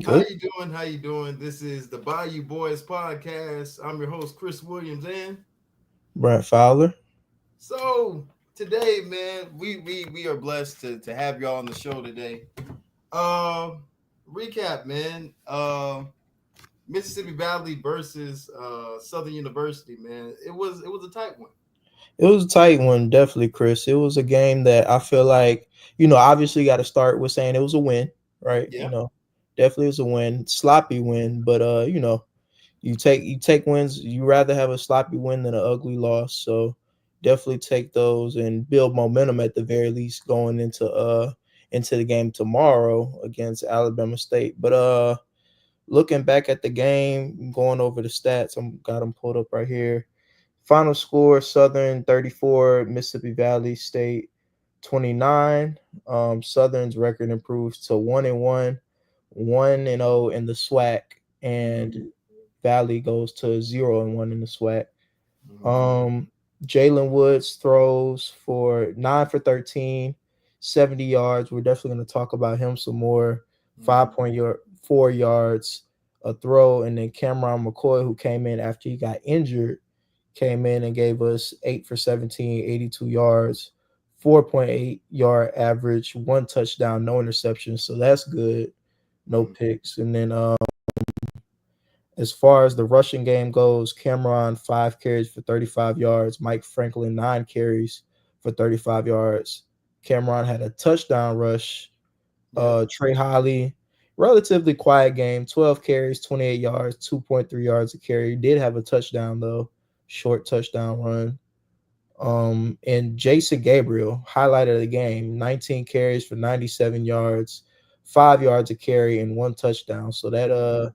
How Good. you doing? How you doing? This is the Bayou Boys podcast. I'm your host Chris Williams, and Brent Fowler. so today, man, we are blessed to have y'all on the show today. Um, Recap, man. Mississippi Valley versus Southern University, man. It was a tight one. It was a tight one, definitely, Chris. It was a game that I feel like, obviously got to start with saying it was a win, right? Yeah, Definitely was a win, sloppy win, but you take wins. You rather have a sloppy win than an ugly loss. So definitely take those and build momentum at the very least going into the game tomorrow against Alabama State. But looking back at the game, going over the stats, I'm got them pulled up right here. Final score: Southern 34, Mississippi Valley State 29. Southern's record improves to 1-1, 1-0 in the SWAC, and mm-hmm. Valley goes to 0-1 in the SWAC. Mm-hmm. Um, Jalen Woods throws for 9 for 13, 70 yards. We're definitely going to talk about him some more. Mm-hmm. 4 yards, a throw, and then Cameron McCoy, who came in after he got injured, came in and gave us 8 for 17, 82 yards, 4.8 yard average, one touchdown, no interceptions. So that's good. No Mm-hmm. picks. And then as far as the rushing game goes, Cameron 5 carries for 35 yards, Mike Franklin 9 carries for 35 yards. Cameron had a touchdown rush. Yeah. Trey Holly, relatively quiet game, 12 carries, 28 yards, 2.3 yards a carry. Did have a touchdown though, short touchdown run. And Jason Gabriel, highlight of the game, 19 carries for 97 yards, 5 yards a carry, and one touchdown. So that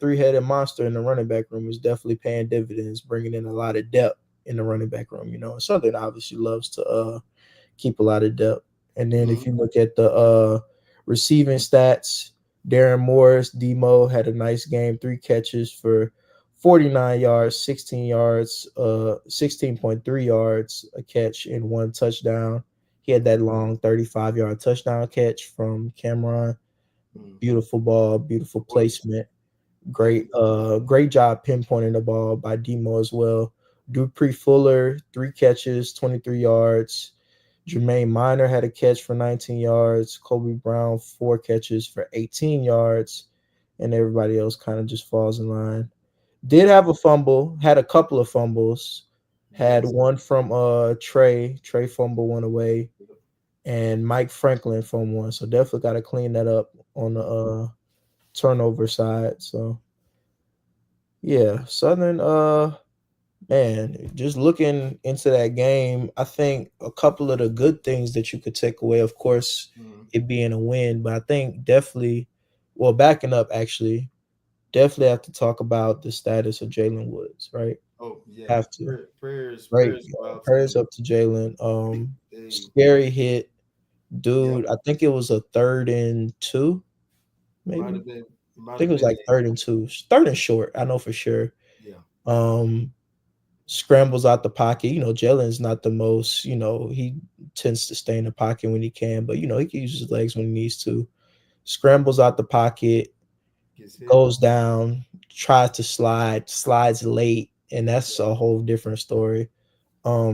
three-headed monster in the running back room is definitely paying dividends, bringing in a lot of depth in the running back room. Southern obviously loves to keep a lot of depth. And then if Mm-hmm. you look at the receiving stats, Darren Morris, Demo had a nice game, 3 catches for 49 yards, 16.3 yards a catch and one touchdown. He had that long 35-yard touchdown catch from Cameron. Mm-hmm. Beautiful ball, beautiful Was placement. like Great job pinpointing the ball by Demo as well. Dupree Fuller, 3 catches, 23 yards. Jermaine Minor had a catch for 19 yards. Kobe Brown, 4 catches for 18 yards. And everybody else kind of just falls in line. Did mm, have a fumble, had a couple of fumbles. Had yes. one from Trey. Trey fumble one away. And Mike Franklin from one. So definitely got to clean that up on the turnover side. So yeah, Southern man, just looking into that game, I think a couple of the good things that you could take away, of course, Mm-hmm. it being a win, but I think definitely, well, backing up actually, definitely have to talk about the status of Jalen Woods, right? Oh yeah. Have to. Right. Prayers go out to Prayers him. up to Jalen. They Scary hit, Yep. dude. I think it was a 3rd and 2, Might maybe. have been. I Might think have it was been. like 3rd and 2, 3rd and short. I know for sure. Yeah. Um, Scrambles out the pocket. Jalen's not the most, he tends to stay in the pocket when he can, but he can use his legs when he needs to. Scrambles out the pocket, Gets hit. goes down, tries to slide, slides late, and that's Yeah. a whole different story.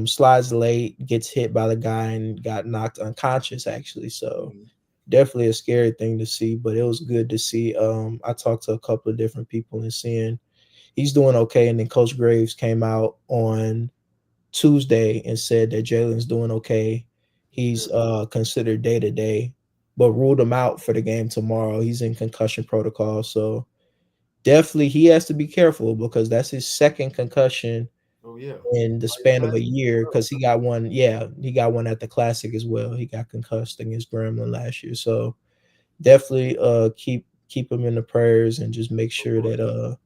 Slides late, gets hit by the guy and got knocked unconscious actually. So Mhm. definitely a scary thing to see, but it was good to see. I talked to a couple of different people and seeing he's doing okay. And then Coach Graves came out on Tuesday and said that Jalen's doing okay. He's Good. considered day to day, but ruled him out for the game tomorrow. He's in concussion protocol, so definitely he has to be careful because that's his second concussion Oh yeah. in the Fire span of a classic as year. well. Because he got one, yeah, he got one at the Classic as well. He got concussed against Gremlin last year, so definitely keep him in the prayers and just make Of sure that course.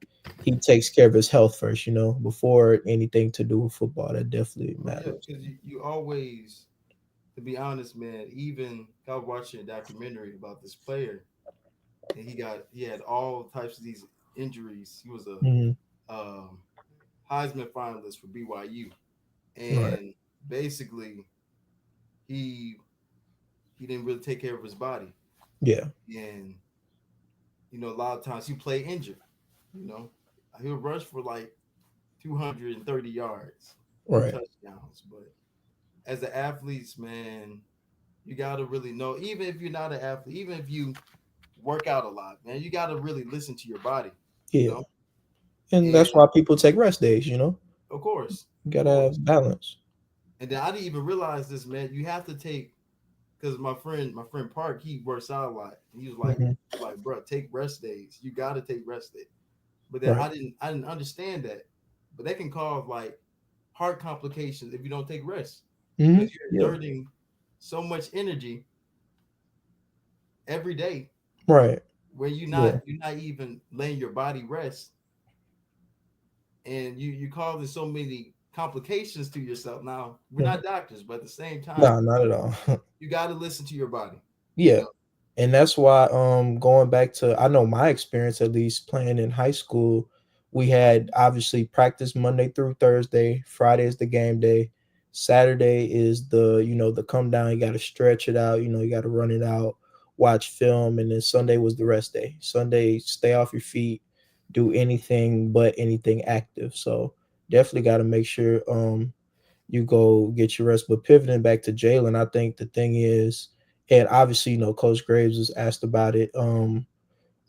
he takes care of his health first, before anything to do with football. That definitely Oh yeah. matters. Because you always, to be honest, man. Even I was watching a documentary about this player, and he had all types of these injuries. He was a Mhm. um, Heisman finalist for BYU, Right. and basically he he didn't really take care of his body, Yeah. and A lot of times he play injured. You know, he'll rush for like 230 yards, two Right. touchdowns. But as the athletes, man, you got to really know. Even if you're not an athlete, even if you work out a lot, man, you got to really listen to your body. You Yeah. know, And and that's why people take rest days, of course, You of gotta course. have balance. And then I didn't even realize this, man. You have to take because my friend Park, he works out a lot. And Hmm. bro, take rest days. You got to take rest days. But then Right. I didn't understand that. But that can cause like heart complications if you don't take rest Hmm. because you're Yeah. exerting so much energy every day Right. where Yeah. you're not even letting your body rest, and you causing so many complications to yourself. Now we're Mhm. not doctors, but at the same time, No, not at all. you got to listen to your body. You Yeah. know. And that's why going back to, I know my experience, at least playing in high school, we had obviously practice Monday through Thursday. Friday is the game day. Saturday is the come down. You got to stretch it out. You got to run it out, watch film, and then Sunday was the rest day. Sunday, stay off your feet, do anything but anything active. So definitely got to make sure you go get your rest. But pivoting back to Jalen, I think the thing is, and obviously, Coach Graves was asked about it, Yeah.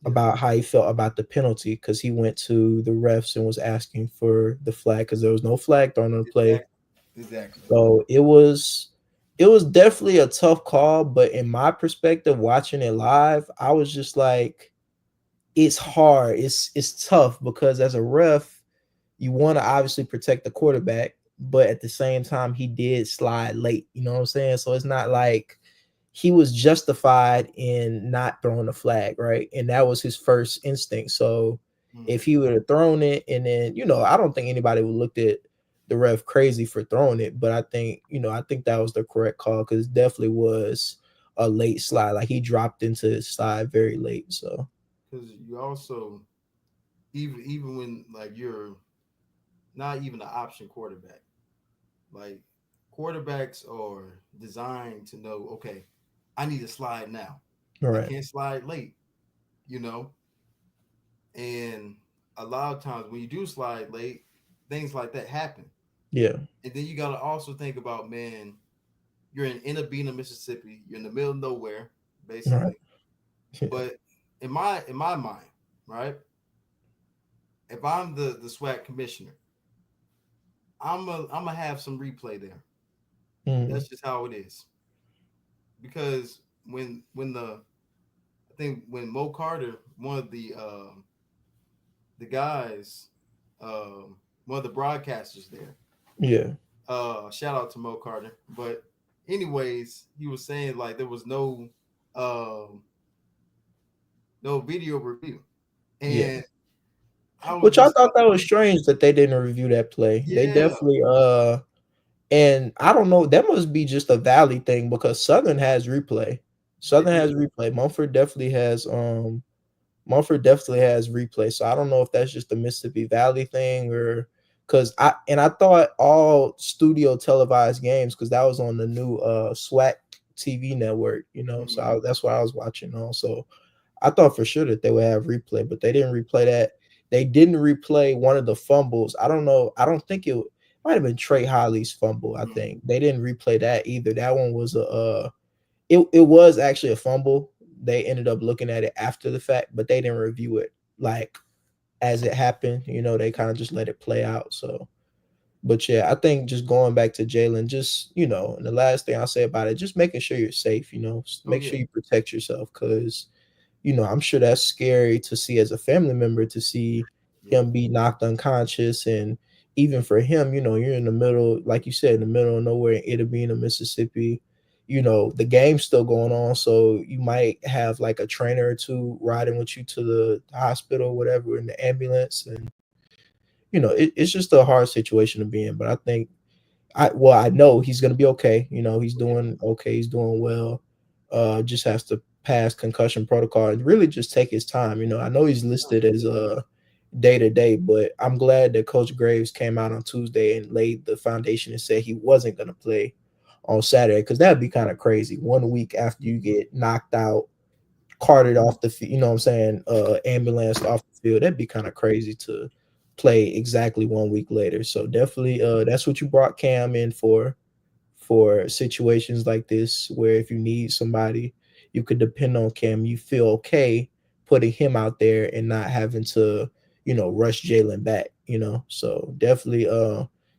about how he felt about the penalty because he went to the refs and was asking for the flag because there was no flag thrown on the play. Exactly. Exactly. So it was definitely a tough call, but in my perspective, watching it live, I was just like, it's hard. It's tough because as a ref, you want to obviously protect the quarterback, but at the same time, he did slide late. You know what I'm saying? So it's not like he was justified in not throwing the flag, right? And that was his first instinct. So if Mhm. he would have thrown it, and then I don't think anybody would looked at the ref crazy for throwing it, but I think that was the correct call because it definitely was a late slide. Like he dropped into his slide very late. So Because you also even when like you're not even an option quarterback, like quarterbacks are designed to know, okay, I need to slide now. I right, can't slide late, you know. And a lot of times when you do slide late, things like that happen. yeah, And then you got to also think about, man, you're in Inabena, Mississippi. You're in the middle of nowhere, right, basically. But in my mind, right? If I'm the SWAT commissioner, I'm gonna have some replay there. mm, That's just how it is. Because when the I think when Mo Carter, one of the guys, one of the broadcasters there, yeah, shout out to Mo Carter. But anyways, he was saying like there was um no video review, yeah. and I was Which I just thought that like, was strange that they didn't review that play. They yeah, definitely and I don't know, that must be just a Valley thing because Southern has replay. they Southern do. has replay. Mumford definitely has replay. So I don't know if that's just the Mississippi Valley thing or I thought all studio televised games because that was on the new SWAC TV network, so Mhm. that's what I was watching on. So I thought for sure that they would have replay, but they didn't replay that. They didn't replay one of the fumbles. I don't know. I don't think it might have been Trey Holly's fumble. I Mhm. think they didn't replay that either. That one was it was actually a fumble. They ended up looking at it after the fact, but they didn't review it like as it happened. They kind of just let it play out. So, but yeah, I think just going back to Jalen, just and the last thing I'll say about it, just making sure you're safe. Oh Make yeah, sure you protect yourself because I'm sure that's scary to see as a family member to see yeah, him be knocked unconscious. And even for him, you're in the middle, like you said, in the middle of nowhere in Itabena, Mississippi. The game's still going on. So you might have like a trainer or two riding with you to the hospital or whatever in the ambulance. And, it's just a hard situation to be in. But I think I know he's gonna be okay. He's oh yeah, doing okay. He's doing well. Just has to pass concussion protocol and really just take his time. I know he's listed as day to day, but I'm glad that Coach Graves came out on Tuesday and laid the foundation and said he wasn't gonna play on Saturday because that'd be kind of crazy. 1 week after you get knocked out carted off the you know what I'm saying, ambulance off the field. That'd be kind of crazy to play exactly 1 week later. So definitely that's what you brought Cam in for situations like this where if you need somebody you could depend on Cam, you feel okay putting him out there and not having to, rush Jalen back, So definitely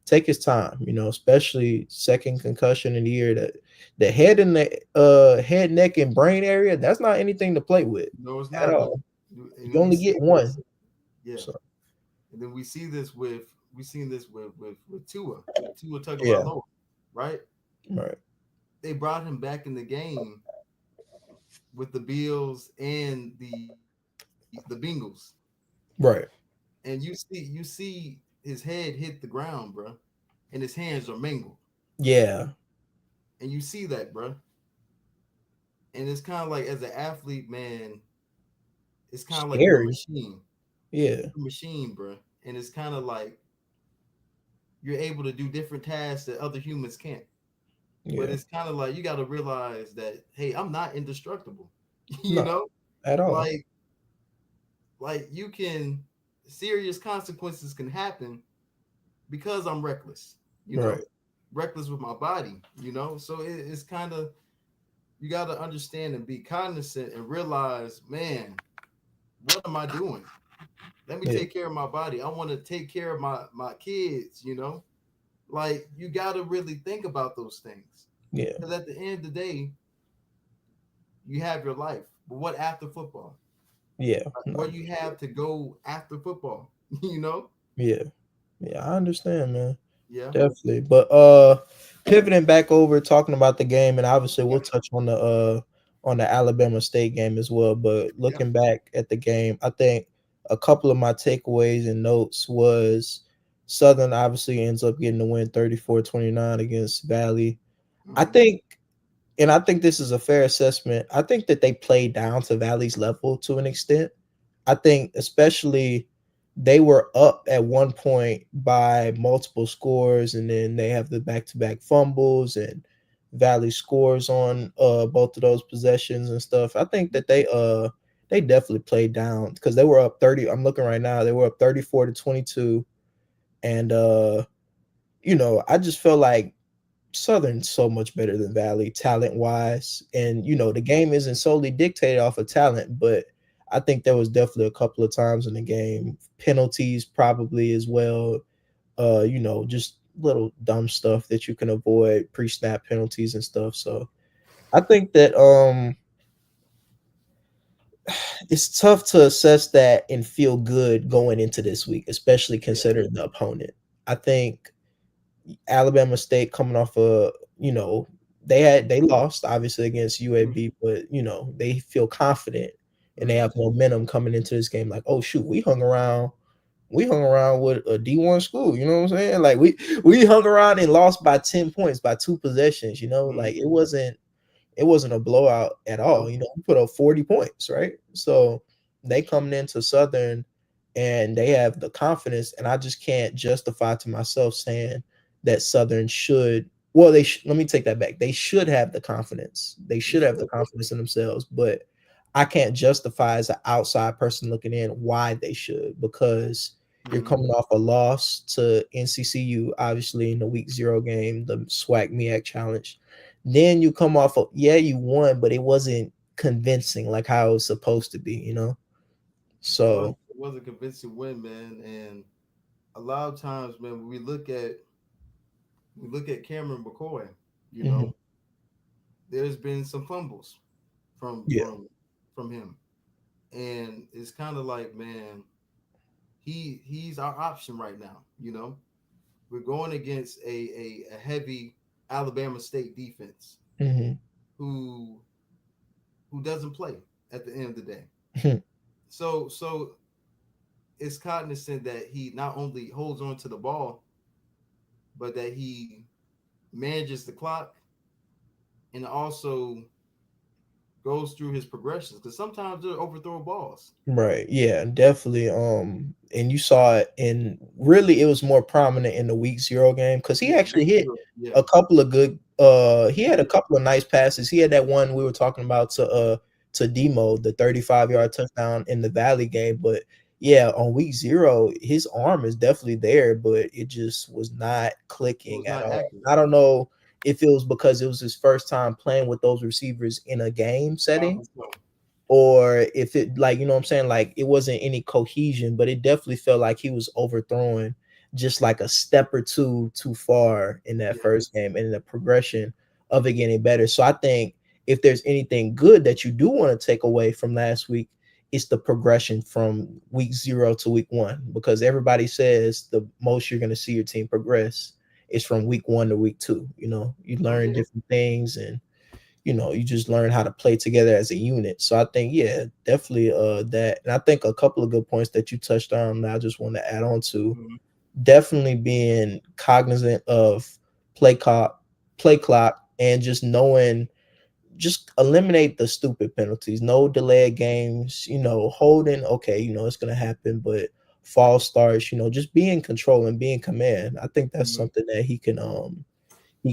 take his time, especially second concussion in the year. That the head and the head, neck, and brain area, that's not anything to play with No, it's at not. all. And You we only see get this. one. Yeah. So And then we seen this with Tua yeah, Tagovailoa, right? right, They brought him back in the game with the Bills and the Bengals, right. and you see his head hit the ground, bro, and his hands are mangled, Yeah, and you see that, bro. And it's kind of like as an athlete, man, it's kind of like you're a scary. machine. Yeah, You're a machine, bro, and it's kind of like you're able to do different tasks that other humans can't. But yeah. it's kind of like you got to realize that hey, I'm not indestructible. you No, know, at all. like you can serious consequences can happen because I'm reckless. You know, Right. reckless with my body. So it's kind of you got to understand and be cognizant and realize, man, what am I doing? Let me Yeah, take care of my body. I want to take care of my kids. Like you got to really think about those things yeah, because at the end of the day, you have your life. But what after football? yeah. Like, No, what do you have to go after football? you know? yeah, yeah. I understand, man. Yeah. Definitely. But pivoting back over talking about the game, and obviously Yeah. we'll touch on the Alabama State game as well. But Yeah. looking back at the game, I think a couple of my takeaways and notes was Southern obviously ends up getting the win 34-29 against Valley. I Mm-hmm. think and I think this is a fair assessment. I think that they played down to Valley's level to an extent. I think especially they were up at one point by multiple scores, and then they have the back-to-back fumbles, and Valley scores on both of those possessions and stuff. I think that they definitely played down because they were up 30. I'm looking right now, they were up 34-22. And I just felt like Southern's so much better than Valley talent wise. And the game isn't solely dictated off of talent, but I think there was definitely a couple of times in the game, penalties probably as well. Just little dumb stuff that you can avoid, pre-snap penalties and stuff. So I think that it's tough to assess that and feel good going into this week, especially Yeah. considering the opponent. I think Alabama State coming off they lost obviously against Mm-hmm. UAB, but they feel confident and they Mm-hmm. have momentum coming into this game. Like, oh shoot, we hung around with a D1 school. You know what I'm saying? Like we hung around and lost by 10 points by two possessions. Like Mm-hmm. it wasn't a blowout at all. Nope. We put up 40 points, right? So they coming into Southern and they have the confidence, and I just can't justify to myself saying that Southern should. Well, let me take that back. They should have the confidence. They They should have the should. confidence in themselves, but I can't justify as an outside person looking in why they should because you're Mm-hmm. coming off a loss to NCCU, obviously in the week 0 game, the SWAC MEAC challenge. Then you come off of, yeah, you won, but it wasn't convincing like how it was supposed to be. So It was a convincing win, man. And a lot of times, man, when we look at Cameron McCoy, you mhm, know, there's been some fumbles from yeah, from from him. And it's kind of like, man, he's our option right now. We're going against a heavy Alabama State defense mhm, who doesn't play at the end of the day. mhm, So it's cognizant that he not only holds on to the ball, but that he manages the clock and also goes through his progressions because sometimes they're overthrow balls. right, yeah, definitely. And you saw it in really, it was more prominent in the week 0 game because he Yeah, actually week hit zero. Yeah, a couple of good. He he had a did. couple of nice passes. He had that one we were talking about to to Demo, the 35-yard touchdown in the Valley game. But yeah, on week 0, his arm is definitely there, but it just was not It clicking was at not all. accurate. I don't know if it was because it was his first time playing with those receivers in a game setting, Probably so. or if it, like, you know what I'm saying, like it wasn't any cohesion, but it definitely felt like he was overthrowing just like a step or two too far in that Yeah. first game, and the progression of it getting better. So I think if there's anything good that you do want to take away from last week, it's the progression from week 0 to week 1, because everybody says the most you're going to see your team progress is from week 1 to week 2. You Oh learn yeah. different things, and you just learn how to play together as a unit. So I think, yeah, definitely that. And I think a couple of good points that you touched on that I just want to add on to, Mhm. definitely being cognizant of play clock, play clock, and just knowing, just eliminate the stupid penalties. No delayed games, holding, okay, it's gonna happen, but false starts, just be in control and be in command. I think that's Mhm. something that he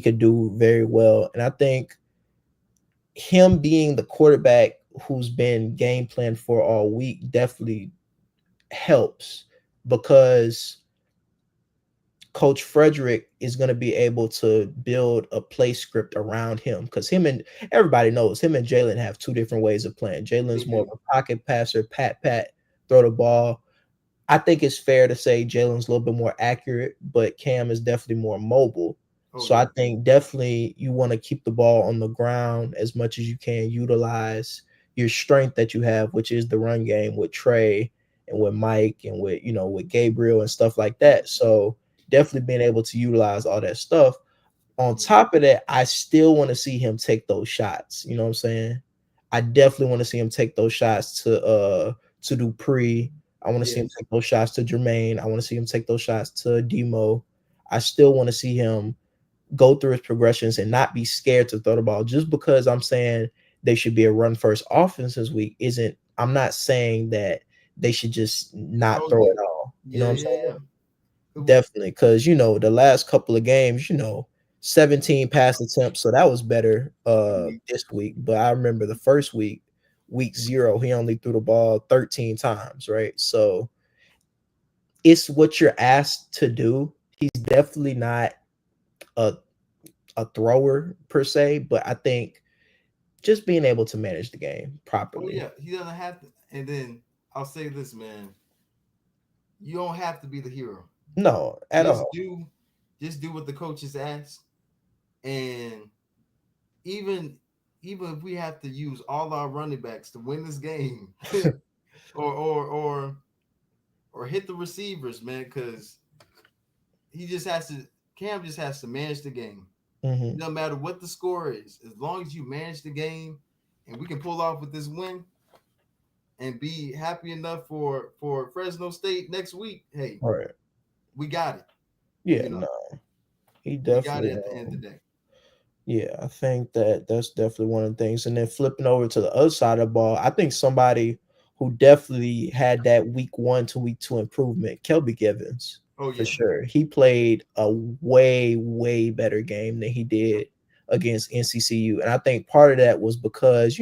could do very well. And I think him being the quarterback who's been game planned for all week definitely helps, because Coach Frederick is going to be able to build a play script around him, because him and everybody knows him and Jalen have two different ways of playing. They Jalen's more of do. a pocket passer, pat, throw the ball. I think it's fair to say Jalen's a little bit more accurate, but Cam is definitely more mobile. Oh So I yeah. think definitely you want to keep the ball on the ground as much as you can, utilize your strength that you have, which is the run game with Trey and with Mike and with Gabriel and stuff like that. So definitely being able to utilize all that stuff. On Mhm. top of that, I still want to see him take those shots. You know what I'm saying? I definitely want to see him take those shots to Dupree. I want to see him Yes. take those shots to Jermaine. I want to see him take those shots to Demo. I still want to see him go through his progressions and not be scared to throw the ball. Just because I'm saying they should be a run first offense this week isn't, I'm not saying that they should just not Oh throw yeah. it all. You know Yeah. what I'm Yeah. saying? Yeah. It- Definitely, because the last couple of games, 17 pass attempts, so that was better mhm. this week. But I remember the first week, week 0, he only threw the ball 13 times, right? So it's what you're asked to do. He's definitely not a thrower per se, but I think just being able to manage the game Oh properly. yeah. He doesn't have to. And then I'll say this, man. You don't have to be the hero. No, at Just all. do, just do what the coaches ask, and even even if we have to use all our running backs to win this game, or or or or hit the receivers, man, because he just has to. Cam just has to manage the game. Hmm. No matter what the score is, as long as you manage the game, and we can pull off with this win and be happy enough for Fresno State next week. Hey, All right. we got it. Yeah, You know, no, he we got it definitely. at the end of the day. Yeah, I think that that's definitely one of the things. And then flipping over to the other side of the ball, I think somebody who definitely had that week 1 to week 2 improvement, Kelby Givens, Oh for yeah. sure. He played a way better game than he did against NCCU. And I think part of that was because,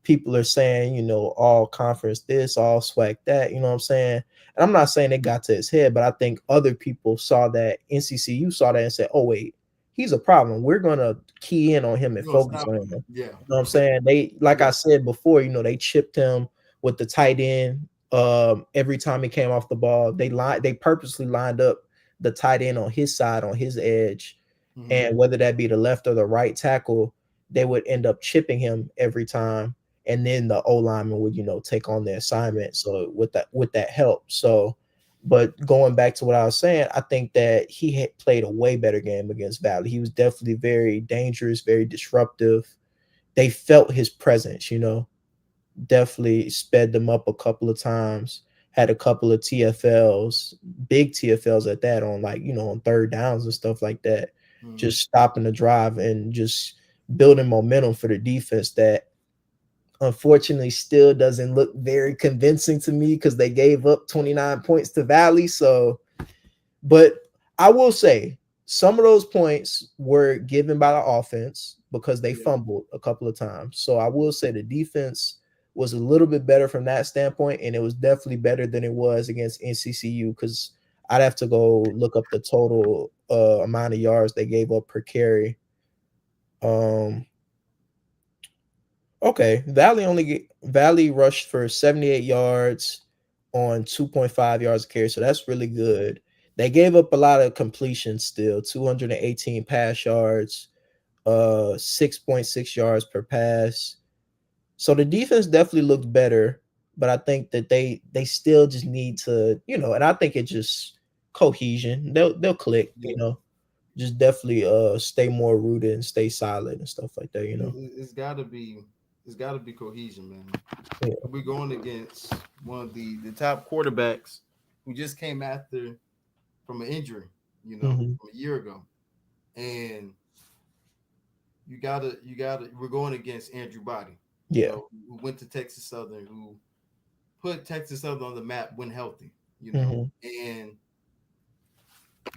people are saying, all conference this, all swag that, you know what I'm saying? And I'm not saying it got to his head, but I think other people saw that, NCCU saw that and said, oh, wait, he's a problem. We're gonna key in on him and We're gonna focus stop on him. him. Yeah. You know what I'm saying? They, like Yeah. I said before, they chipped him with the tight end. Every time he came off the ball, they purposely lined up the tight end on his side, on his edge, Mm-hmm. and whether that be the left or the right tackle, they would end up chipping him every time, and then the O lineman would take on the Yeah. assignment. So with that help, so. But going back to what I was saying, I think that he had played a way better game against Valley. He was definitely very dangerous, very disruptive. They felt his presence, definitely sped them up a couple of times, had a couple of TFLs, big TFLs at that, on, like, on third downs and stuff like that, Mm-hmm. just stopping the drive and just building momentum for the defense that unfortunately still doesn't look very convincing to me, because they gave up 29 points to Valley. So, but I will say, some of those points were given by the offense because they Yeah. fumbled a couple of times. So I will say the defense was a little bit better from that standpoint, and it was definitely better than it was against NCCU because I'd have to go look up the total amount of yards they gave up per carry. Um, okay, Valley rushed for 78 yards on 2.5 yards a carry, so that's really good. They gave up a lot of completions still, 218 pass yards, 6.6 yards per pass. So the defense definitely looked better, but I think that they still just need to, and I think it just cohesion. They'll click, Yeah. just definitely stay more rooted and stay solid and stuff like that. It's got to be. It's got to be cohesion, man. Yeah. We're going against one of the top quarterbacks who just came after from an injury, Hmm. from a year ago, and we're going against Andrew Body, Yeah. who went to Texas Southern, who put Texas Southern on the map when healthy, Hmm.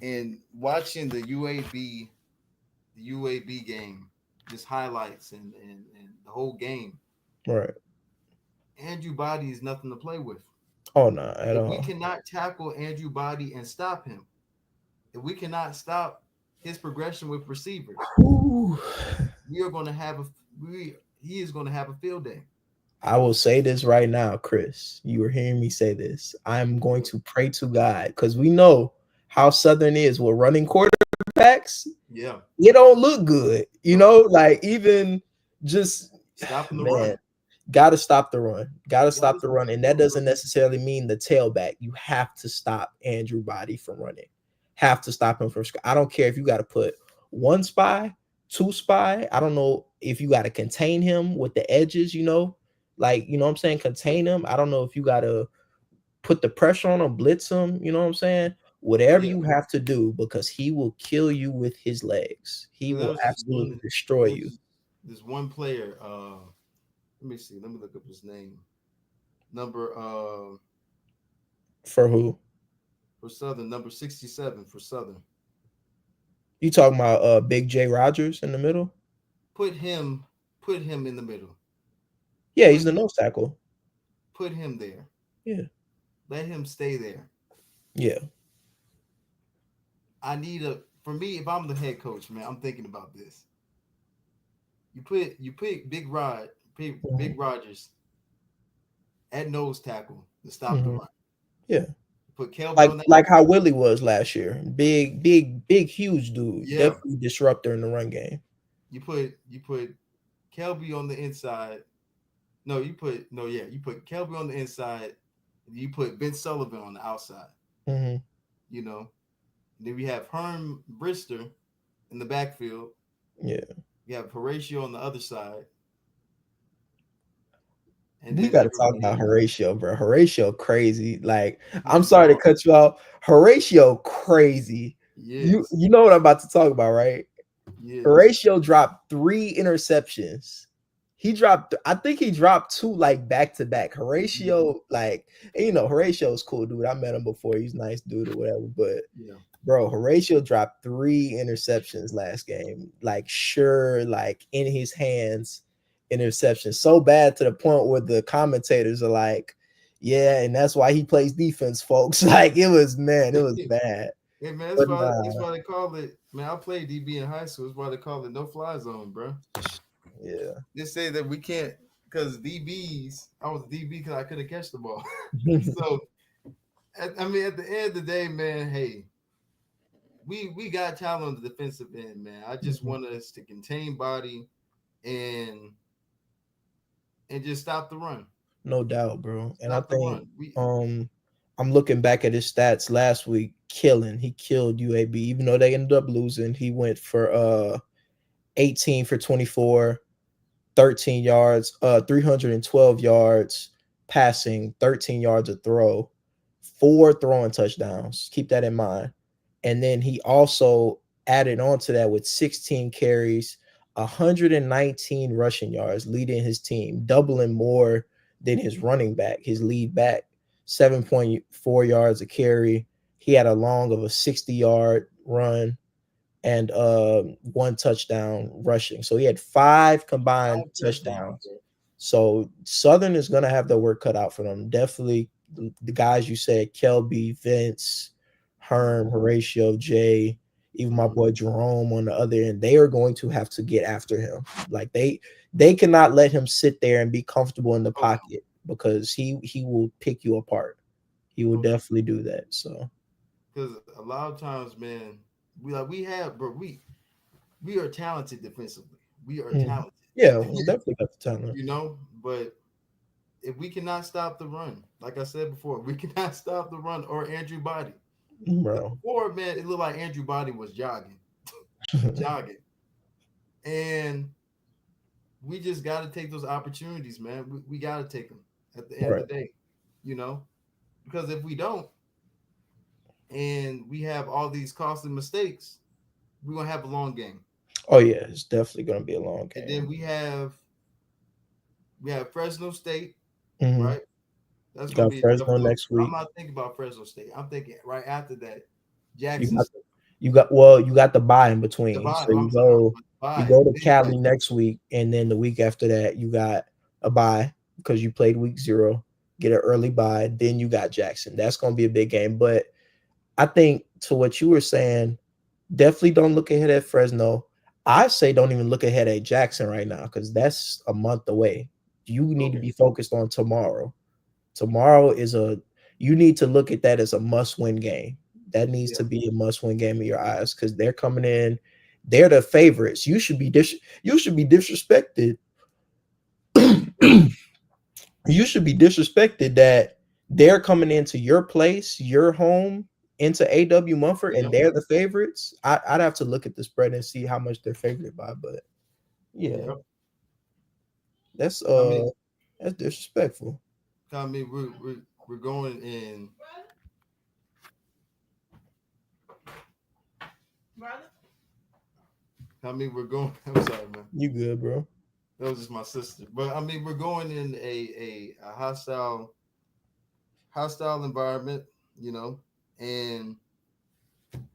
and watching the UAB game, just highlights and the whole game, Right. Andrew Body is nothing to play with. Oh no, at If we all. cannot tackle Andrew Body and stop him, if we cannot stop his progression with receivers, Whew. we are going to have a we he is going to have a field day. I will say this right now, Chris. You were hearing me say this. I'm going Yeah, to pray to God because we know how Southern is with running quarterbacks. yeah, It don't look good, no, like even just stopping the man, run. gotta stop the run. Gotta Got to stop the stop run. And the that run, doesn't bro. necessarily mean the tailback. You have to stop Andrew Body from running. Have to stop him from I don't care if you gotta put one spy, two spy. I don't know if you gotta contain him with the edges. Like, what I'm saying? Contain him. I don't know if you gotta put the pressure on him, blitz him, you know what I'm saying? Whatever Yeah, you have to do because he will kill you with his legs. He there will was this absolutely one. destroy you. There's this one player. Let me see. Let me look up his name. Number For who? for Southern, number 67 for Southern. You talking about Big J Rogers in the middle? Put him, put him in the middle. Yeah, he's Put the him, nose tackle. put him there. Yeah. Let him stay there. Yeah. I need a for me. If I'm the head coach, man, I'm thinking about this. You put Mhm. Big Rogers at nose tackle to stop the Mhm. run. Yeah. Put Kelby Like on the like how outside. Willie was last year. Big, big, big, huge dude. Yeah. Definitely disruptor in the run game. You put Kelby on the inside. No, you put Kelby on the inside. You put Ben Sullivan on the outside. Hmm. You know. And then we have Herm Brister in the backfield. Yeah. We have Horatio on the other side, and We then got to talk everybody about else. Horatio, bro. Horatio crazy. Like, I'm He's sorry to awesome. cut you off. Horatio crazy. You Yes, you know what I'm about to talk about, right? yes. Horatio dropped 3 interceptions. I think he dropped two like back to back. Yeah, Horatio, like, Horatio's cool dude. I met him before. He's a nice dude or whatever. But yeah. bro, Horatio dropped 3 interceptions last game. Like, sure, like in his hands, interceptions. So bad to the point where the commentators are like, yeah, and that's why he plays defense, folks. Like, it was, man, it was bad. Hey man, that's But why that's nah, why they call it. Man, I played DB in high school. That's why they call it no fly zone, bro. yeah. They say that we can't because DBs. I was DB because I couldn't catch the ball. So I mean, at the end of the day, man, hey, we got talent on the defensive end, man. I just want us to contain body and just stop the run. No doubt, bro. And I Stop the think run. We um I'm looking back at his stats last week, killing. He killed UAB, even though they ended up losing. He went for 18 for 24, 13 yards, 312 yards passing, 13 yards a throw, 4 throwing touchdowns. Keep that in mind. And then he also added on to that with 16 carries, 119 rushing yards, leading his team, doubling more than his running back, his lead back, 7.4 yards a carry. He had a long of a 60-yard run. and 1 touchdown rushing. So he had 5 combined 5 touchdowns, touchdowns. bro. So Southern is going to have their work cut out for them. Definitely the guys you said, Kelby, Vince, Mhm, Herm, Horatio, Jay, even my mhm. boy Jerome on the other end, they are going to have to get after him. Like they cannot let him sit there and be comfortable in the Oh, pocket because he will pick you apart. He will oh yeah. definitely do that. So Because a lot of times, man, we have, bro. We are talented defensively. We are mhm. talented. Yeah, we definitely got the talent. But if we cannot stop the run, like I said before, we cannot stop the run or Andrew Body. Because Bro. before, man, it looked like Andrew Body was jogging, and we just got to take those opportunities, man. We got to take them at the end of Right. the day, you know. Because if we don't, and we have all these costly mistakes, we're gonna have a long game. Oh yeah, it's definitely gonna be a long And then game. we have Fresno State, Hmm. right? That's You gonna got be a tough Fresno one. next I'm week. not thinking about Fresno State. I'm thinking right after that, You Jackson got State. you got the bye in The between. bye. So I'm sorry, you bye. go And to then Cali Jackson. next week, and then the week after that you got a bye because you played week 0. Get an early bye, then you got Jackson. That's gonna be a big game. But I think to what you were saying, definitely don't look ahead at Fresno. I say don't even look ahead at Jackson right now because that's a month away. You need to Okay. be focused on tomorrow. Tomorrow is a you need to look at that as a must-win game. That needs Yeah. to be a must-win game in your eyes because they're coming in. They're the favorites. You should be disrespected. Yeah. You should be disrespected that they're coming into your place, your home, into AW Mumford, and Yep. they're the favorites. I'd have to look at the spread and see how much they're favored by, but yeah, Yep. that's I mean, that's disrespectful. I mean, we're going in. I mean, we're going. I'm sorry, man. You good, bro? That was just my sister. But I mean, we're going in a hostile environment, you know, and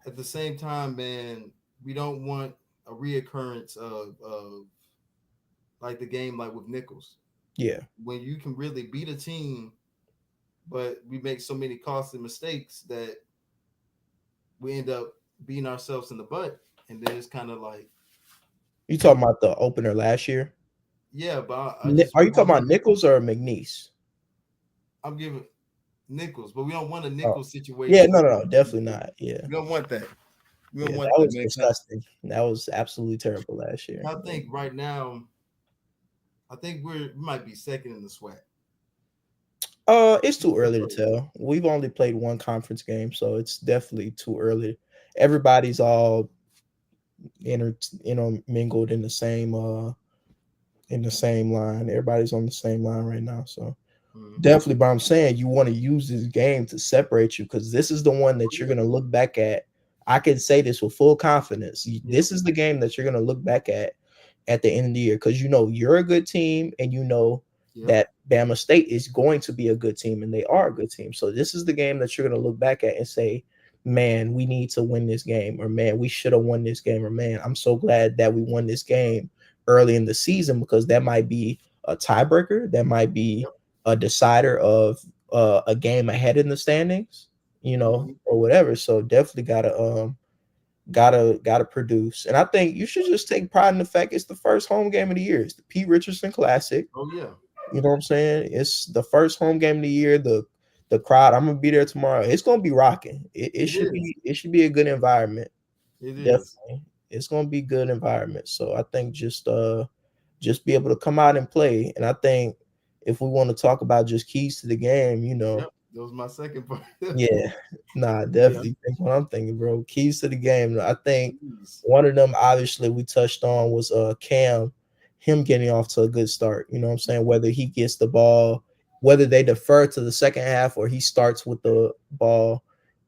at the same time, man, we don't want a reoccurrence of like the game like with Nichols Yeah. when you can really beat a team, but we make so many costly mistakes that we end up beating ourselves in the butt, and then it's kind of like, You talking about the opener last year? yeah, but I just Are we you talking want about Nichols or McNeese? I'm giving Nichols, but we don't want a Oh, Nichols yeah, situation. no, no, no, definitely not. Yeah, We don't want that. We don't yeah, want that that, was man. disgusting. That was absolutely terrible last year. I think right now, I think we might be second in the SWAC. It's too early to tell. We've only played one conference game, so it's definitely too early. Everybody's all mingled in the same line. Everybody's on the same line right now, so Mhm. definitely. But I'm saying you want to use this game to separate you because this is the one Oh that you're yeah, gonna look back at. I can say this with full confidence. yep, This is the game that you're gonna look back at the end of the year because you know you're a good team and you know yep, that Bama State is going to be a good team and they are a good team. So this is the game that you're going to look back at and say, "Man, we need to win this game," or "Man, we should have won this game," or "Man, I'm so glad that we won this game early in the season because that might be a tiebreaker, that might be yep. a decider of a game ahead in the standings, Hmm. or whatever." So definitely gotta produce. And I think you should just take pride in the fact it's the first home game of the year. It's the Pete Richardson Classic. Oh yeah, You know what I'm saying? It's the first home game of the year. The crowd, I'm gonna be there tomorrow. It's gonna be rocking. it is. It should be a good environment. It is. Definitely. It's gonna be good environment. So I think just be able to come out and play. And I think if we want to talk about just keys to the game, Yep. That was my second part. yeah, nah, Yeah. definitely think what I'm thinking, bro. Keys to the game. I think Please. one of them obviously we touched on was Cam, him getting off to a good start. You know what I'm saying? Whether he gets the ball, whether they defer to the second half or he starts with the ball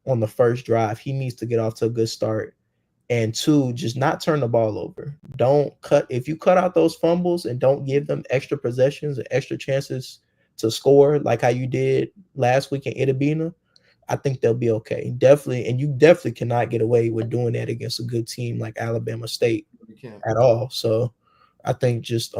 on the first drive, he needs to get off to a good start. And two, just not turn the ball over. Don't cut if you cut out those fumbles and don't give them extra possessions and extra chances to score like how you did last week in Itabena. I think they'll be okay. Definitely, and you definitely cannot get away with doing that against a good team like Alabama State You can't. at all. So I think just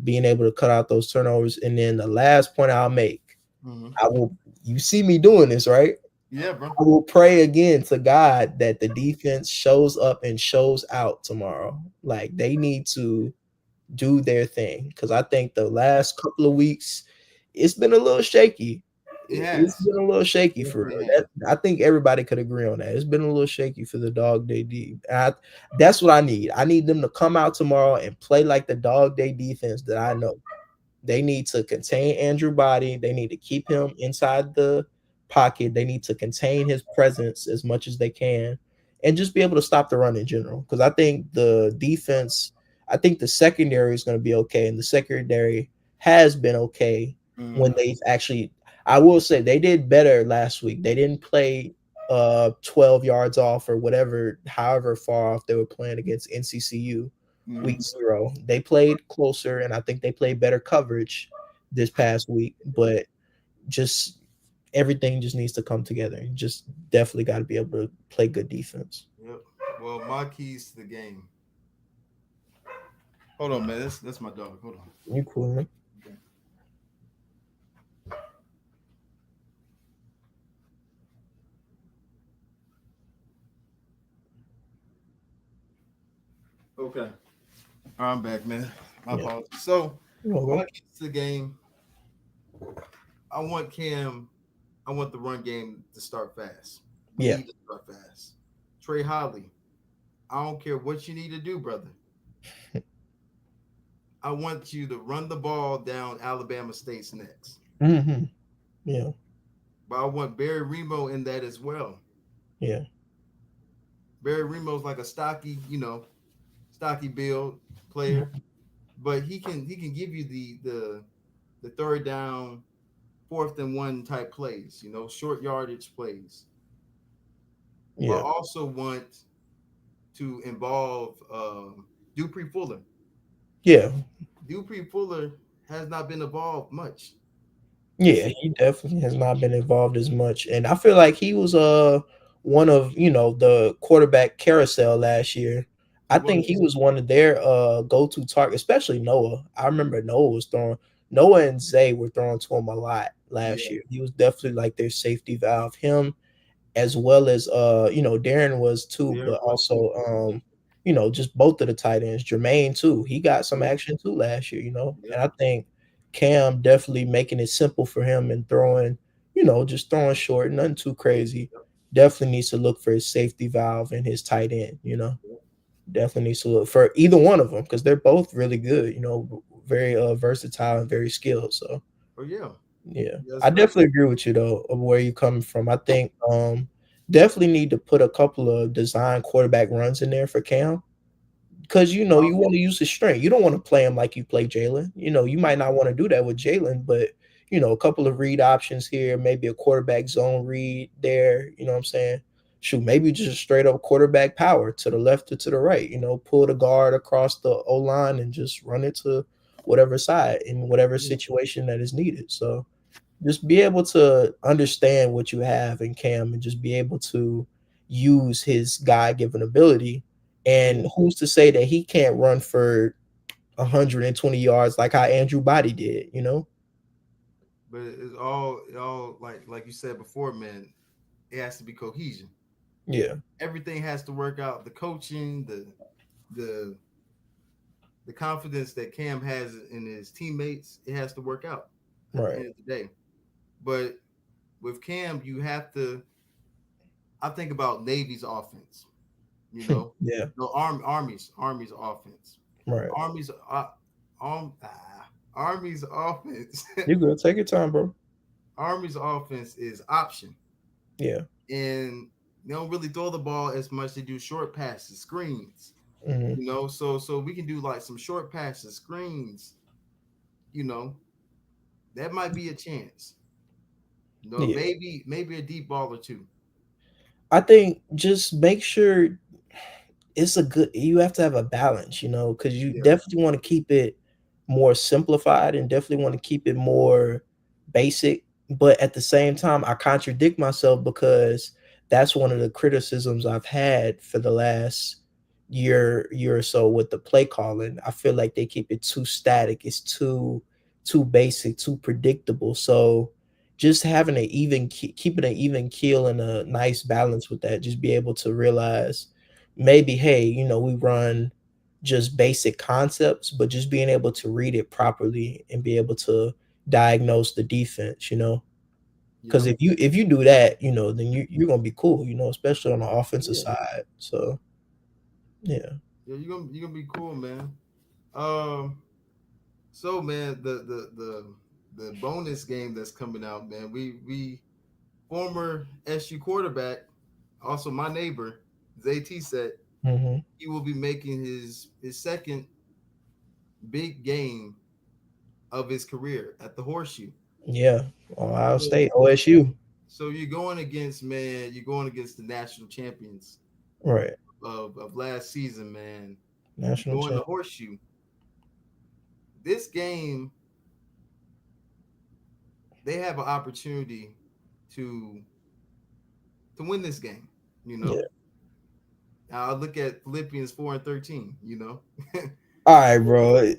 being able to cut out those turnovers. And then the last point I'll make, Hmm. I will you see me doing this, right? Yeah, bro. I will pray again to God that the defense shows up and shows out tomorrow. Like they need to do their thing because I think the last couple of weeks it's been a little shaky. It It's has. been a little shaky for Definitely real. has. I think everybody could agree on that. It's been a little shaky for the Dog Day D. That's what I need. I need them to come out tomorrow and play like the Dog Day defense that I know. They need to contain Andrew Body. They need to keep him inside the pocket. They need to contain his presence as much as they can and just be able to stop the run in general. Because I think the defense, I think the secondary is going to be okay. And the secondary has been okay when Hmm. they've actually, I will say they did better last week. They didn't play 12 yards off or whatever, however far off they were playing against NCCU week Hmm. 0. They played closer, and I think they played better coverage this past week. But just everything just needs to come together. You just definitely got to be able to play good defense. Yep. Well, my keys to the game. Hold on, man. That's my dog. Hold on. You cool, man? Okay. Okay. All right, I'm back, man. My Yeah. apologies. So my Okay. keys to the game. I want Cam. I want the run game to start fast. We Yeah. need to start fast. Trey Holly. I don't care what you need to do, brother. I want you to run the ball down Alabama State's necks. Hmm. Yeah. But I want Barry Remo in that as well. Yeah. Barry Remo's like a stocky, stocky build player, Mhm. but he can give you the third down, fourth and one type plays, short yardage plays. But I Yeah. also want to involve Dupree Fuller. Yeah. Dupree Fuller has not been involved much this Yeah, season. he definitely has not been involved as much, and I feel like he was one of the quarterback carousel last year. He I think he was. was one of their go to target, especially Noah. I remember Noah and Zay were throwing to him a lot last Yeah, year. He was definitely like their safety valve. Him as well as Darren was too, Derek but was too. also just both of the tight ends. Jermaine too, he got some Yeah, action too last year, yep, and I think Cam definitely making it simple for him and throwing, just throwing short, nothing too crazy. yep, Definitely needs to look for his safety valve and his tight end. yep. Definitely needs to look for either one of them because they're both really good, very versatile and very skilled. So Oh yeah, yeah, yes, I sir. definitely agree with you though of where you're coming from. I think definitely need to put a couple of design quarterback runs in there for Cam because you want to use his strength. You don't want to play him like you play Jalen. You might not want to do that with Jalen, but a couple of read options here, maybe a quarterback zone read there. You know what I'm saying? Shoot, maybe just straight up quarterback power to the left or to the right. Pull the guard across the O line and just run it to whatever side in whatever Yeah, situation that is needed. So just be able to understand what you have in Cam and just be able to use his God given ability. yeah. And who's to say that he can't run for 120 yards like how Andrew Body did? But it's all like you said before, man. It has to be cohesion. Yeah, Everything has to work out. The coaching, the the confidence that Cam has in his teammates, it has to work out at the right. end of the day. But with Cam, you have to. I think about Navy's offense. You know, Yeah, no Army's offense. right. Army's um, ah, Army's offense. You good. Take your time, bro. Army's offense is option, Yeah. and they don't really throw the ball as much. They do short passes, screens. Hmm. So we can do like some short passes, screens. You know, that might be a chance. Yeah. Maybe a deep ball or two. I think just make sure it's a good you have to have a balance, because you Yeah, definitely want to keep it more simplified and definitely want to keep it more basic but at the same time I contradict myself because that's one of the criticisms I've had for the last year or so with the play calling. I feel like they keep it too static. It's too basic, too predictable. So just having an keeping an even keel and a nice balance with that, just be able to realize maybe, hey, we run just basic concepts, but just being able to read it properly and be able to diagnose the defense, because Yep. if you do that, then you're gonna be cool, especially on the offensive Yeah. side. So yeah. Yeah, you're gonna be cool, man. Um. So, man, the bonus game that's coming out, man. We former SU quarterback, also my neighbor, ZT said Hmm. he will be making his second big game of his career at the Horseshoe. Yeah. Ohio So, State, OSU. so you're going against, man. You're going against the national champions Right. of last season, man. You're National going to champ. Horseshoe. This game, they have an opportunity to to win this game. You know, Yeah. I look at Philippians 4:13. All right, bro.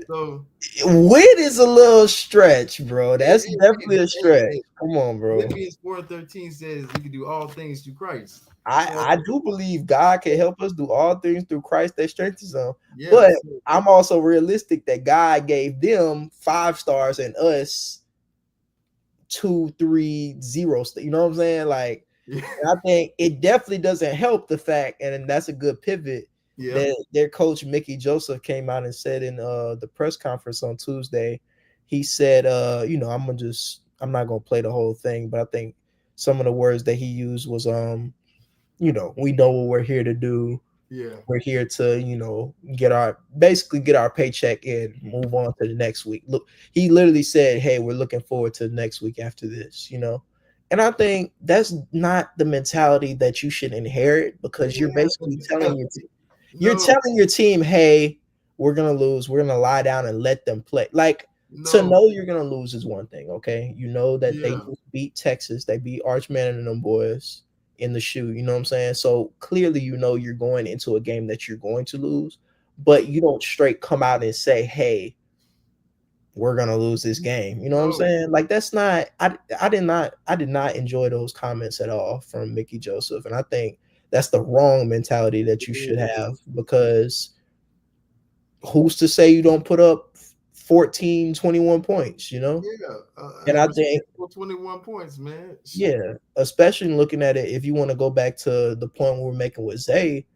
So Wit is a little stretch, bro. hey, That's hey, hey, definitely a hey, stretch. hey, Come on, bro. Philippians 4:13 says you can do all things through Christ. So I do believe God can help us do all things through Christ that strengthens us. yeah, But so I'm also realistic that God gave them 5 stars and us 2, 3, 0. You know what I'm saying? Like, yeah, and I think it definitely doesn't help the fact, and that's a good pivot, yeah, that their coach Mickey Joseph came out and said in the press conference on Tuesday, he said, I'm not gonna play the whole thing, but I think some of the words that he used was we know what we're here to do. yeah, We're here to, get our paycheck and move on to the next week. Look, he literally said, "Hey, we're looking forward to the next week after this." And I think that's not the mentality that you should inherit, because you're basically telling yeah. you're No, telling your team, "Hey, we're gonna lose. We're gonna lie down and let them play." Like, to no, know you're gonna lose is one thing, okay? You know that they yeah, just beat Texas, they beat Archman and them boys in the shoe. You know what I'm saying? So clearly, you're going into a game that you're going to lose, but you don't straight come out and say, "Hey, we're gonna lose this game." You know what I'm no, saying? Like, that's not. I did not enjoy those comments at all from Mickey Joseph, and I think that's the wrong mentality that you should yeah, have, because who's to say you don't put up 14, 21 points? yeah. And A I think, respectable 21 points, man. yeah, especially looking at it, if you want to go back to the point we were making with Zay,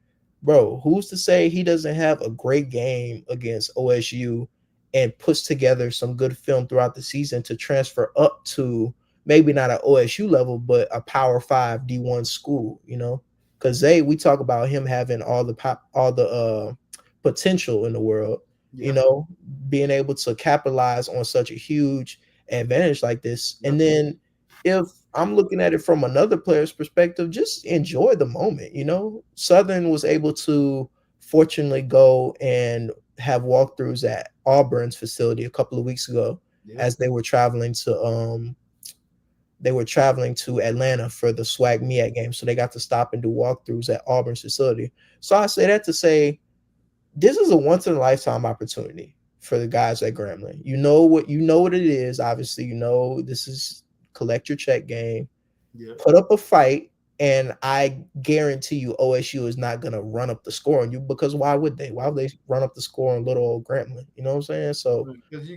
bro, who's to say he doesn't have a great game against OSU and puts together some good film throughout the season to transfer up to maybe not an OSU level, but a Power Five D1 school? Because Zay, we talk about him having all the potential in the world. You Yeah, know, being able to capitalize on such a huge advantage like this, yeah, and then if I'm looking at it from another player's perspective, just enjoy the moment. Southern was able to fortunately go and have walkthroughs at Auburn's facility a couple of weeks ago, yeah, as they were traveling to Atlanta for the Swag Miat game. So they got to stop and do walkthroughs at Auburn's facility. So I say that to say this is a once in a lifetime opportunity for the guys at Grambling. You know what it is. Obviously, this is collect your check game, yeah. put up a fight, and I guarantee you OSU is not gonna run up the score on you, because why would they? Why would they run up the score on little old Grambling? You know what I'm saying? So, Because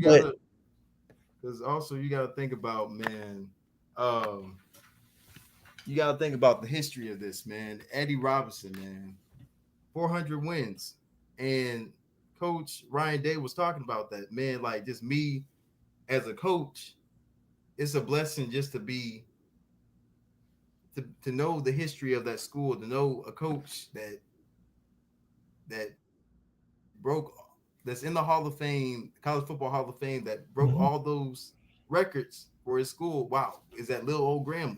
but also you gotta think about, man. Um, you gotta think about the history of this, man. Eddie Robinson, man, 400 wins, and Coach Ryan Day was talking about that, man. Like, just me as a coach, it's a blessing just to know the history of that school, to know a coach that broke that's in the Hall of Fame, College Football Hall of Fame, that broke mhm, all those records for his school. Wow, is that little old Grambling?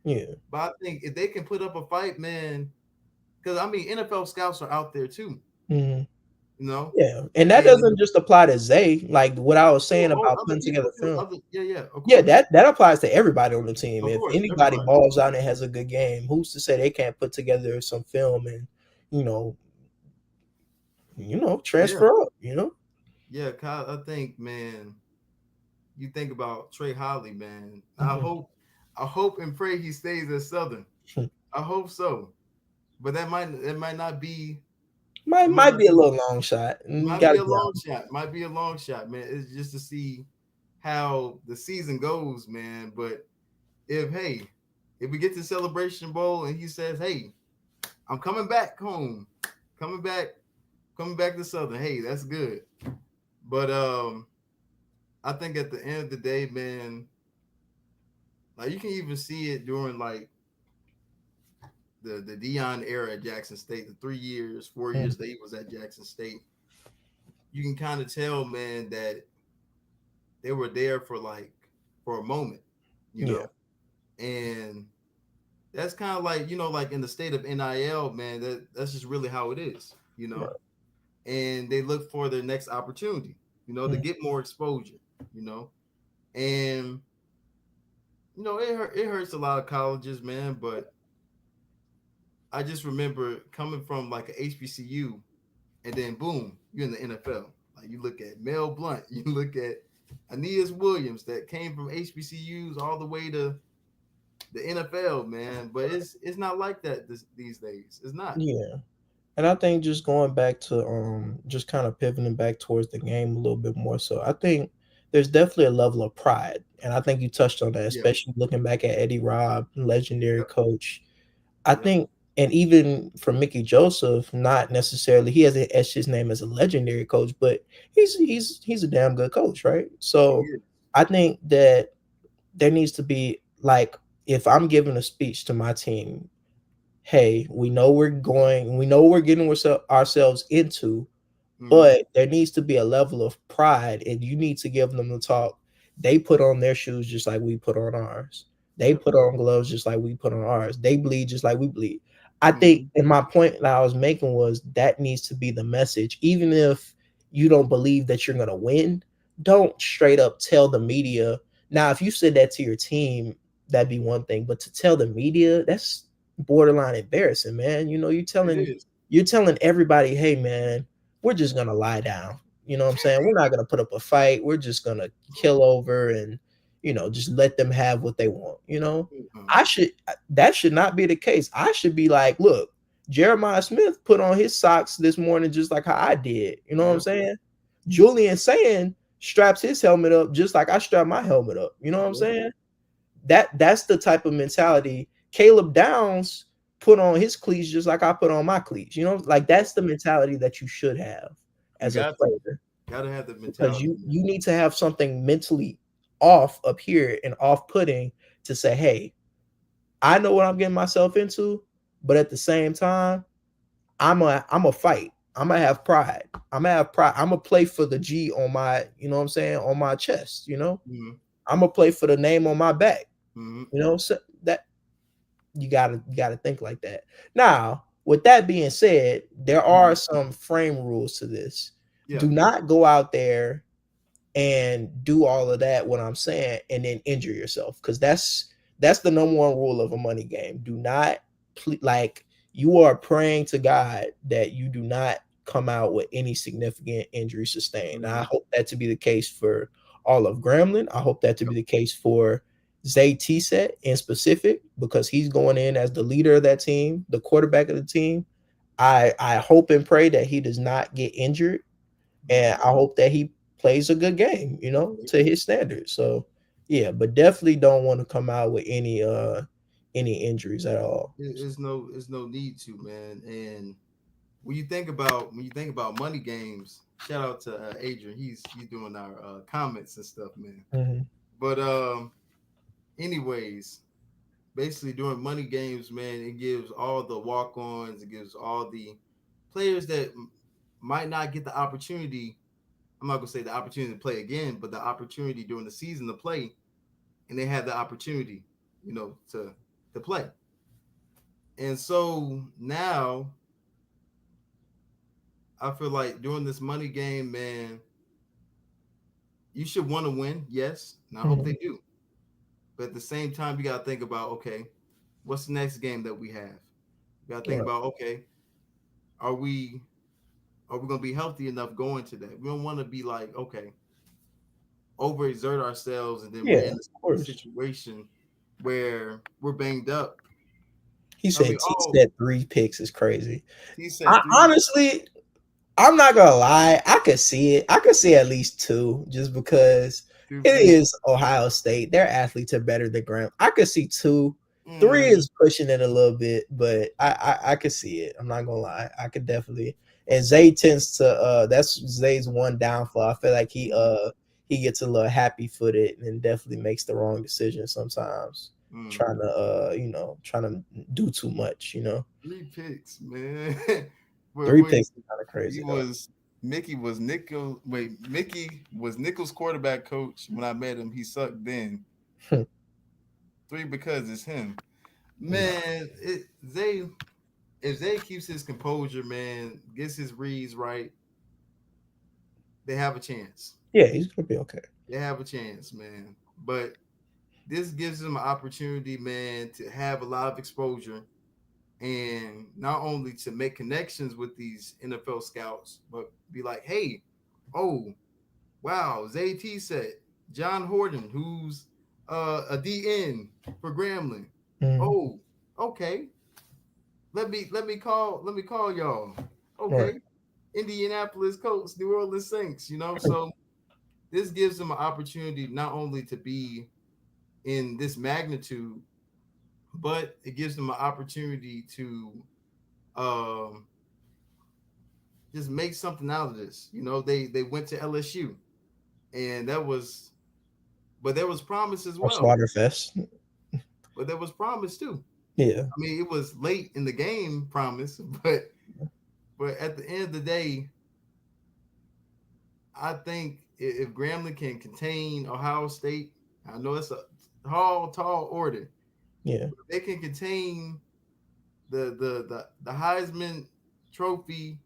yeah, But I think if they can put up a fight, man, because I mean NFL scouts are out there too. mhm, you know. Yeah, and that doesn't And just apply to Zay. Like what I was saying all about other, putting yeah, together film. other, yeah, yeah, Yeah, that applies to everybody on the team. of If course, anybody everybody, balls out and has a good game, who's to say they can't put together some film and you know, yeah, transfer up. yeah. Kyle, I think, man, you think about Trey Holly, man. Mhm. I hope and pray he stays at Southern. I hope so, but it might not be. might It might might not be a be. little long shot. It You might be gotta a be long honest. shot. Might be a long shot, man. It's just to see how the season goes, man. But hey, if we get to Celebration Bowl and he says, "Hey, I'm coming back home, coming back, coming back to Southern," hey, that's good. But I think at the end of the day, man, like you can even see it during like the Dion era at Jackson State, the 3 years, 4 years Mhm. that he was at Jackson State. You can kind of tell, man, that they were there for like for a moment, you Yeah, know, and that's kind of like like in the state of NIL, man. That's just really how it is, right. and they look for their next opportunity, to Mhm. get more exposure, you know, and it hurts a lot of colleges, man. But I just remember coming from like a HBCU, and then boom, you're in the NFL. Like you look at Mel Blunt, you look at Aeneas Williams that came from HBCUs all the way to the NFL, man. But it's not like that these days. It's not. Yeah. And I think just going back to just kind of pivoting back towards the game a little bit more. So I think there's definitely a level of pride. And I think you touched on that, Yeah. especially looking back at Eddie Robb, legendary Yep. coach. I Yep. think and even for Mickey Joseph, not necessarily he hasn't etched his name as a legendary coach, but he's a damn good coach, right? He So is. I think that there needs to be like if I'm giving a speech to my team, hey, we know we're getting ourselves into, Mm-hmm. but there needs to be a level of pride, and you need to give them the talk. They put on their shoes just like we put on ours. They Yep. put on gloves just like we put on ours. They bleed just like we bleed. I think, Mm-hmm. and my point that I was making was that needs to be the message. Even if you don't believe that you're going to win, don't straight up tell the media. Now, if you said that to your team, that'd be one thing, but to tell the media, that's borderline embarrassing, man. It is. You're telling everybody, hey, man, we're just gonna lie down. You know what I'm saying? We're not gonna put up a fight. We're just gonna kill over and just let them have what they want. Mm-hmm. I should that should not be the case. I should be like, look, Jeremiah Smith put on his socks this morning just like how I did. You know what I'm Yep. saying? Julian saying straps his helmet up just like I strap my helmet up. You know what I'm Yep. saying? That's the type of mentality. Caleb Downs put on his cleats just like I put on my cleats. Like Yep. that's the mentality that you should have You as a got to. player Gotta have the because mentality, you man. need to have something mentally off up here and off putting to say, hey, I know what I'm getting myself into, but at the same time, I'm a fight. I'm gonna have pride. I'm gonna have pride. I'm gonna play for the G on my, you know what I'm saying, on my chest. Mm-hmm. I'm gonna play for the name on my back. Mm-hmm. So that you gotta think like that. Now, with that being said, there Mm-hmm. are some frame rules to this. Yeah. Do not go out there and do all of that what I'm saying and then injure yourself because that's the number one rule of a money game. Do not like you are praying to God that you do not come out with any significant injury sustained. Now, I Mm-hmm. hope that to be the case for all of Gremlin. I hope that to Yep. be the case for Zay T-Set in specific because he's going in as the leader of that team, the quarterback of the team. I hope and pray that he does not get injured Mm-hmm. and I hope that he plays a good game, to his standards. So yeah, but definitely don't want to come out with any injuries at all. It's no need to, man. And when you think about money games, shout out to Adrian. He's doing our comments and stuff, man. Mhm. But anyways, basically during money games, man, it gives all the walk-ons, it gives all the players that might not get the opportunity. I'm not gonna say the opportunity to play again, but the opportunity during the season to play, and they have the opportunity, to play. And so now I feel like during this money game, man, you should want to win, yes, and I hope Mhm. they do. But at the same time, you gotta think about, okay, what's the next game that we have? You gotta think Right. about, okay, are we are we gonna be healthy enough going to that? We don't want to be like, okay, overexert ourselves and then we're Yeah, in of a course. situation where we're banged up. He I mean, said T oh, said 3 picks is crazy. he I said three, honestly, I'm not gonna lie. I could see it. I could see at least two, just because two it picks. is Ohio State. Their athletes are better than Graham. I could see two. Three Mm, is pushing it a little bit, but I could see it. I'm not gonna lie. I could definitely. And Zay tends to. That's Zay's one downfall. I feel like he gets a little happy footed and definitely makes the wrong decision sometimes. mm. Trying to trying to do too much. 3 picks, man. Three Wait, picks is kind of he crazy though. was Mickey was Nickel. Wait, Mickey was Nickel's quarterback coach when I met him. He sucked then. Three because it's him, No. man. Zay, if Zay keeps his composure, man, gets his reads right, they have a chance. Yeah, he's gonna be okay. They have a chance, man. But this gives them an opportunity, man, to have a lot of exposure and not only to make connections with these NFL scouts, but be like, hey, oh, wow, ZT said John Horton, who's a DN for Grambling. Mhm. Oh, okay. Let me call y'all. Right. Okay. Indianapolis Colts, New Orleans Saints, so this gives them an opportunity not only to be in this magnitude, but it gives them an opportunity to um just make something out of this. They went to LSU, and but there was promise as Or well. Slaughterfest. But there was promise too. Yeah. I mean, it was late in the game, promise, but at the end of the day, I think if Grambling can contain Ohio State, I know it's a tall order. Yeah. But if they can contain the Heisman Trophy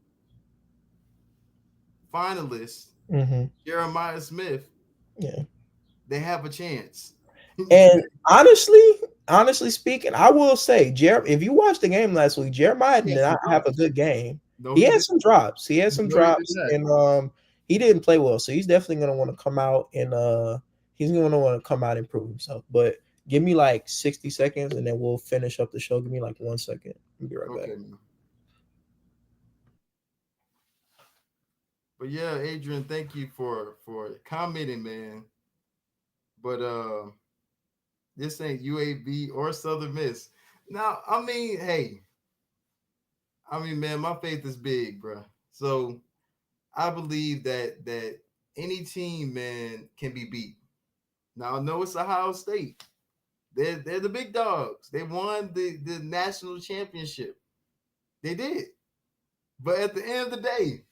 finalist Hmm. Jeremiah Smith, Yeah. they have a chance. And honestly speaking, I will say, if you watched the game last week, Jeremiah He did had some not have a drops. good game. No, He he had did. some drops. He had some No, he did drops, not. and he didn't play well. So he's definitely gonna want to come out and he's gonna want to come out and prove himself. But give me like 60 seconds, and then we'll finish up the show. Give me like 1 second. I'll be right back. Okay, man. But yeah, Adrian, thank you for commenting, man. But this ain't UAB or Southern Miss. Now, I mean, hey, man, my faith is big, bro. So I believe that any team, man, can be beat. Now I know it's Ohio State. They're the big dogs. They won the national championship. They did. But at the end of the day,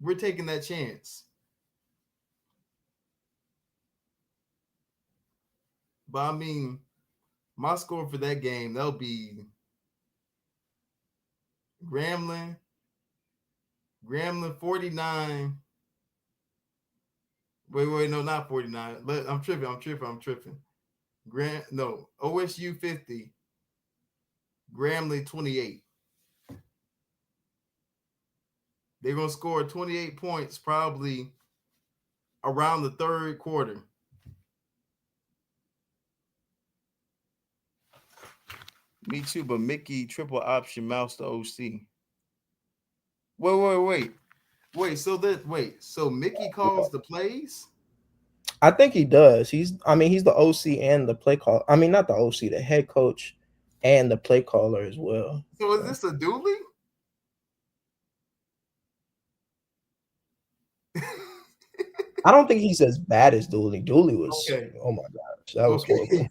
we're taking that chance. But I mean, my score for that game, that'll be Grambling, Grambling 49. Wait, no, not 49. I'm tripping. No, OSU 50, Grambling 28. They're gonna score 28 points probably around the third quarter. Me too, but Mickey triple option mouse to OC. Wait. So Mickey calls the plays. I think he does. He's the OC and the play call. I mean, not the OC, the head coach and the play caller as well. So is So this a dually? I don't think he's as bad as Dooley. Dooley was, Okay. oh my gosh, that was horrible.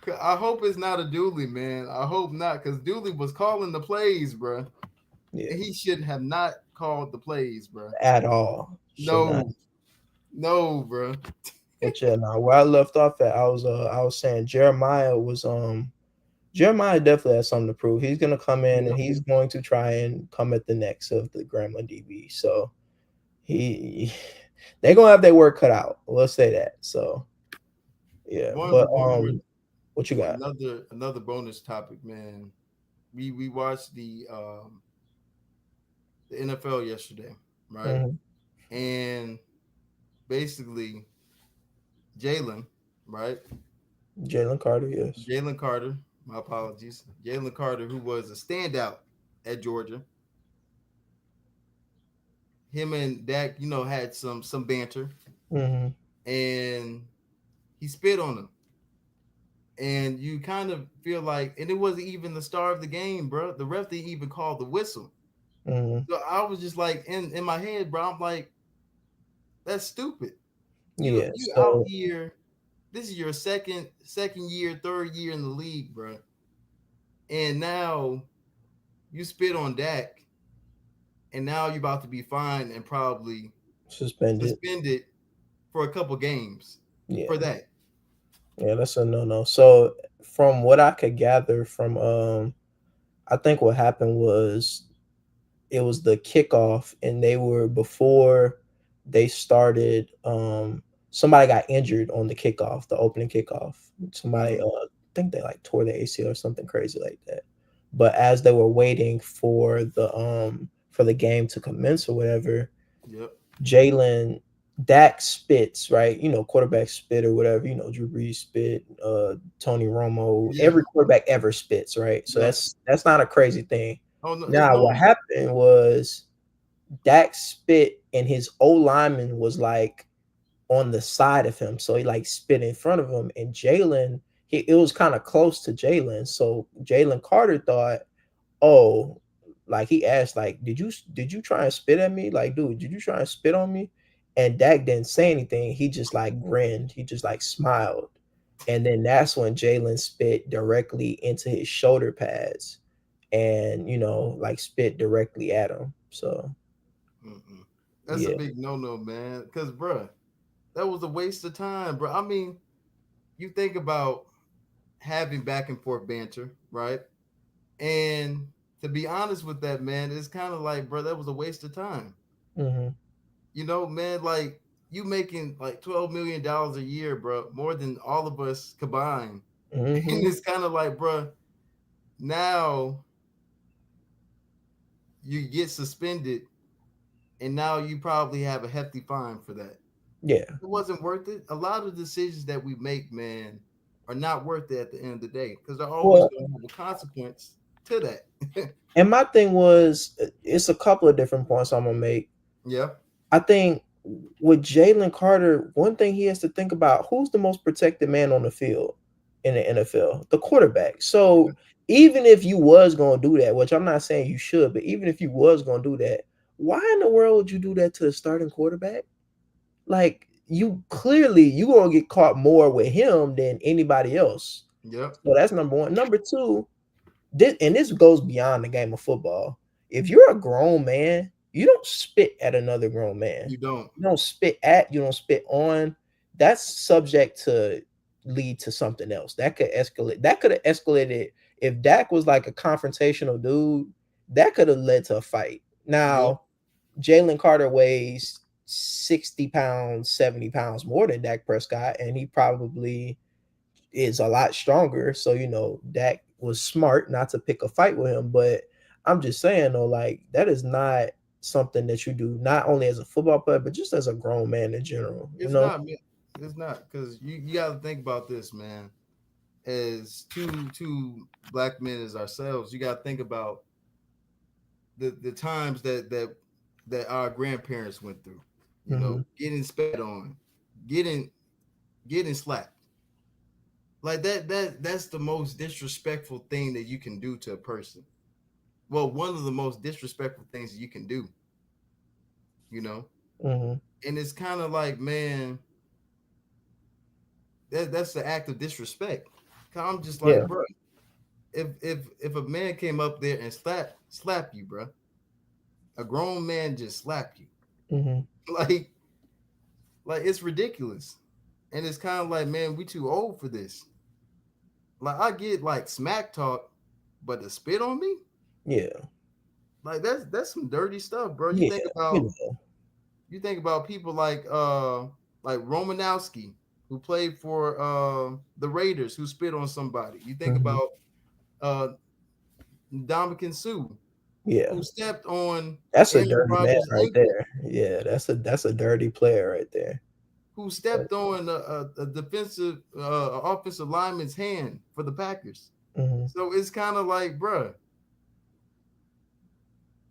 Okay. I hope it's not a Dooley, man. I hope not, because Dooley was calling the plays, bro. Yeah, And he should have not called the plays, bro. at all. Should not. No, no, bro. But yeah, now where I left off at, I was saying Jeremiah was Jeremiah definitely has something to prove. He's gonna come in Yeah. and he's going to try and come at the necks of the Gremlin DB. So he they're gonna have their work cut out. Let's say that. So yeah, but One more, what you got? another bonus topic, man. We watched the NFL yesterday, right? Hmm. And basically Jalen, right? Jalen Carter, yes. Jalen Carter, my apologies. Jalen Carter, who was a standout at Georgia. Him and Dak, had some banter, Hmm. and he spit on him. And you kind of feel like, and it wasn't even the star of the game, bro. The ref didn't even call the whistle. Hmm. So I was just like, in my head, bro. I'm like, that's stupid. Yeah. You out So here. This is your second year, third year in the league, bro. And now you spit on Dak, and now you're about to be fined and probably suspended. suspended for a couple games for Yeah. that. Yeah, that's a no no. So from what I could gather from I think what happened was it was the kickoff and they were before they started somebody got injured on the kickoff, the opening kickoff. Somebody Mm, I think they like tore the ACL or something crazy like that. But as they were waiting for the game to commence or whatever, yep. Jalen Dak spits, right? Quarterback spit or whatever, Drew Brees spit, Tony Romo, Yeah. every quarterback ever spits, right? So Yep. that's not a crazy thing. Oh no, it's Now what normal. happened was Dak spit and his O lineman was like on the side of him. So he like spit in front of him. And Jalen, it was kind of close to Jalen. So Jalen Carter thought, oh, like he asked, like, did you try and spit at me? Like, dude, did you try and spit on me? And Dak didn't say anything. He just like grinned. He just like smiled. And then that's when Jalen spit directly into his shoulder pads and like spit directly at him. So Mm-mm. That's a yeah. big no-no, man. Because, bruh, that was a waste of time, bro. I mean, you think about having back and forth banter, right? And to be honest with that, man, it's kind of like, bro, that was a waste of time. Hmm. Man, like you making like $12 million a year, bro, more than all of us combined. And Hmm. it's kind of like, bro, now you get suspended, and now you probably have a hefty fine for that. Yeah. It wasn't worth it. A lot of decisions that we make, man, are not worth it at the end of the day because they're always Well, going to have a consequence to that. and my thing was, it's a couple of different points I'm gonna make. Yeah. I think with Jalen Carter, one thing he has to think about: who's the most protected man on the field in the NFL? The quarterback. Yeah. So even if you was gonna do that, which I'm not saying you should, but even if you was gonna do that, why in the world would you do that to the starting quarterback? Like you gonna get caught more with him than anybody else. Yep. So that's number one. Number two, this goes beyond the game of football. If you're a grown man, you don't spit at another grown man. You don't. You don't spit at, you don't spit on. That's subject to lead to something else. That could escalate. That could have escalated if Dak was like a confrontational dude. That could have led to a fight. Yeah. Now, Jalen Carter weighs 60 pounds, 70 pounds more than Dak Prescott, and he probably is a lot stronger. So, Dak was smart not to pick a fight with him. But I'm just saying though, like that is not something that you do not only as a football player, but just as a grown man in general, It's not, man. It's not because you got to think about this, man. As two black men as ourselves, you got to think about the times that our grandparents went through. Hmm. Getting spat on, getting getting slapped. Like that's the most disrespectful thing that you can do to a person. Well, one of the most disrespectful things that you can do, you know. Hmm. And it's kind of like, man, that's the act of disrespect. 'Cause I'm just like, Yeah. bro, if a man came up there and slap you, bro, a grown man just slapped you, Hmm. like like it's ridiculous. And it's kind of like, man, we too old for this. like I get like smack talk, but to spit on me, Yeah, like that's some dirty stuff, bro. yeah, you know, You think about people like Romanowski, who played for the Raiders, who spit on somebody. You think mhm. about uh Dominican Sue, Yeah. who stepped on That's a Aaron dirty man Rodgers' right ankle, there. Yeah, that's a dirty player right there. who stepped on a defensive offensive lineman's hand for the Packers. Mhm. So it's kind of like, bruh,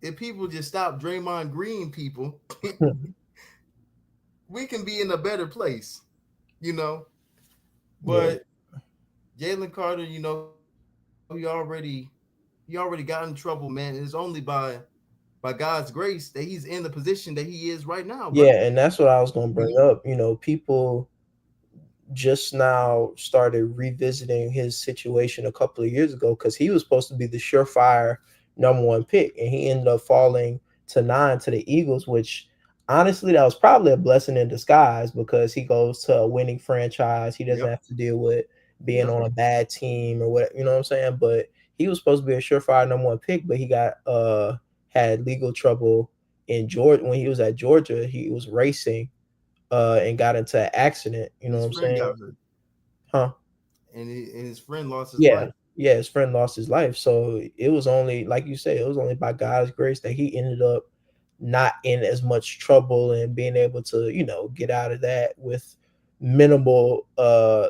if people just stop Draymond Green people, we can be in a better place, you know. Yeah, But Jalen Carter, he already got in trouble, man. And it's only by God's grace that he's in the position that he is right now, bro. yeah, and that's what I was gonna You bring know? up. You know, people just now started revisiting his situation a couple of years ago because he was supposed to be the surefire number one pick, and he ended up falling to 9 to the Eagles, which honestly that was probably a blessing in disguise because he goes to a winning franchise. He doesn't Yep. have to deal with being Yep. on a bad team or what, you know what I'm saying? But he was supposed to be a surefire number one pick, but he got had legal trouble in Georgia when he was at Georgia. He was racing and got into an accident, you And know what his I'm friend saying? got hurt, Huh? and his friend lost his Yeah. life. Yeah, his friend lost his life. So it was only, like you said, it was only by God's grace that he ended up not in as much trouble and being able to, get out of that with minimal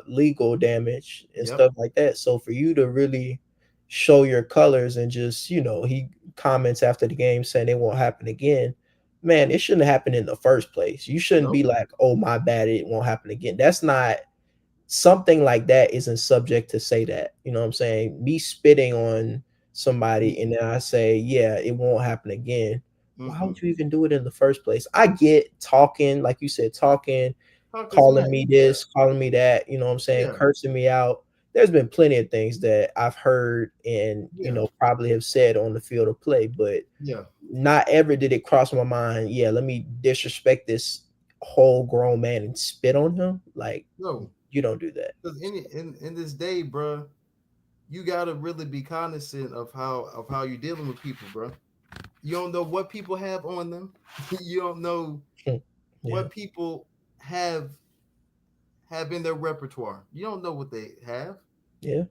legal damage and Yep. stuff like that. So for you to really show your colors and just, he comments after the game saying it won't happen again. Man, it shouldn't happen in the first place. You shouldn't be Nope. like, "Oh, my bad, it won't happen again." That's not something like that isn't subject to say that. You know what I'm saying? Me spitting on somebody and then I say, yeah, it won't happen again. Why Mm-mm. would you even do it in the first place? I get talking, like you said, talking, Talking calling smack. me Yeah. this, calling me that, you know what I'm saying, Yeah. cursing me out. There's been plenty of things that I've heard and, Yeah. probably have said on the field of play, but Yeah. not ever did it cross my mind, yeah, let me disrespect this whole grown man and spit on him. Like, No. you don't do that. Because in this day, bro, you gotta really be cognizant of how you're dealing with people, bro. You don't know what people have on them. You don't know Yeah, what people have have in their repertoire. You don't know what they have. yeah,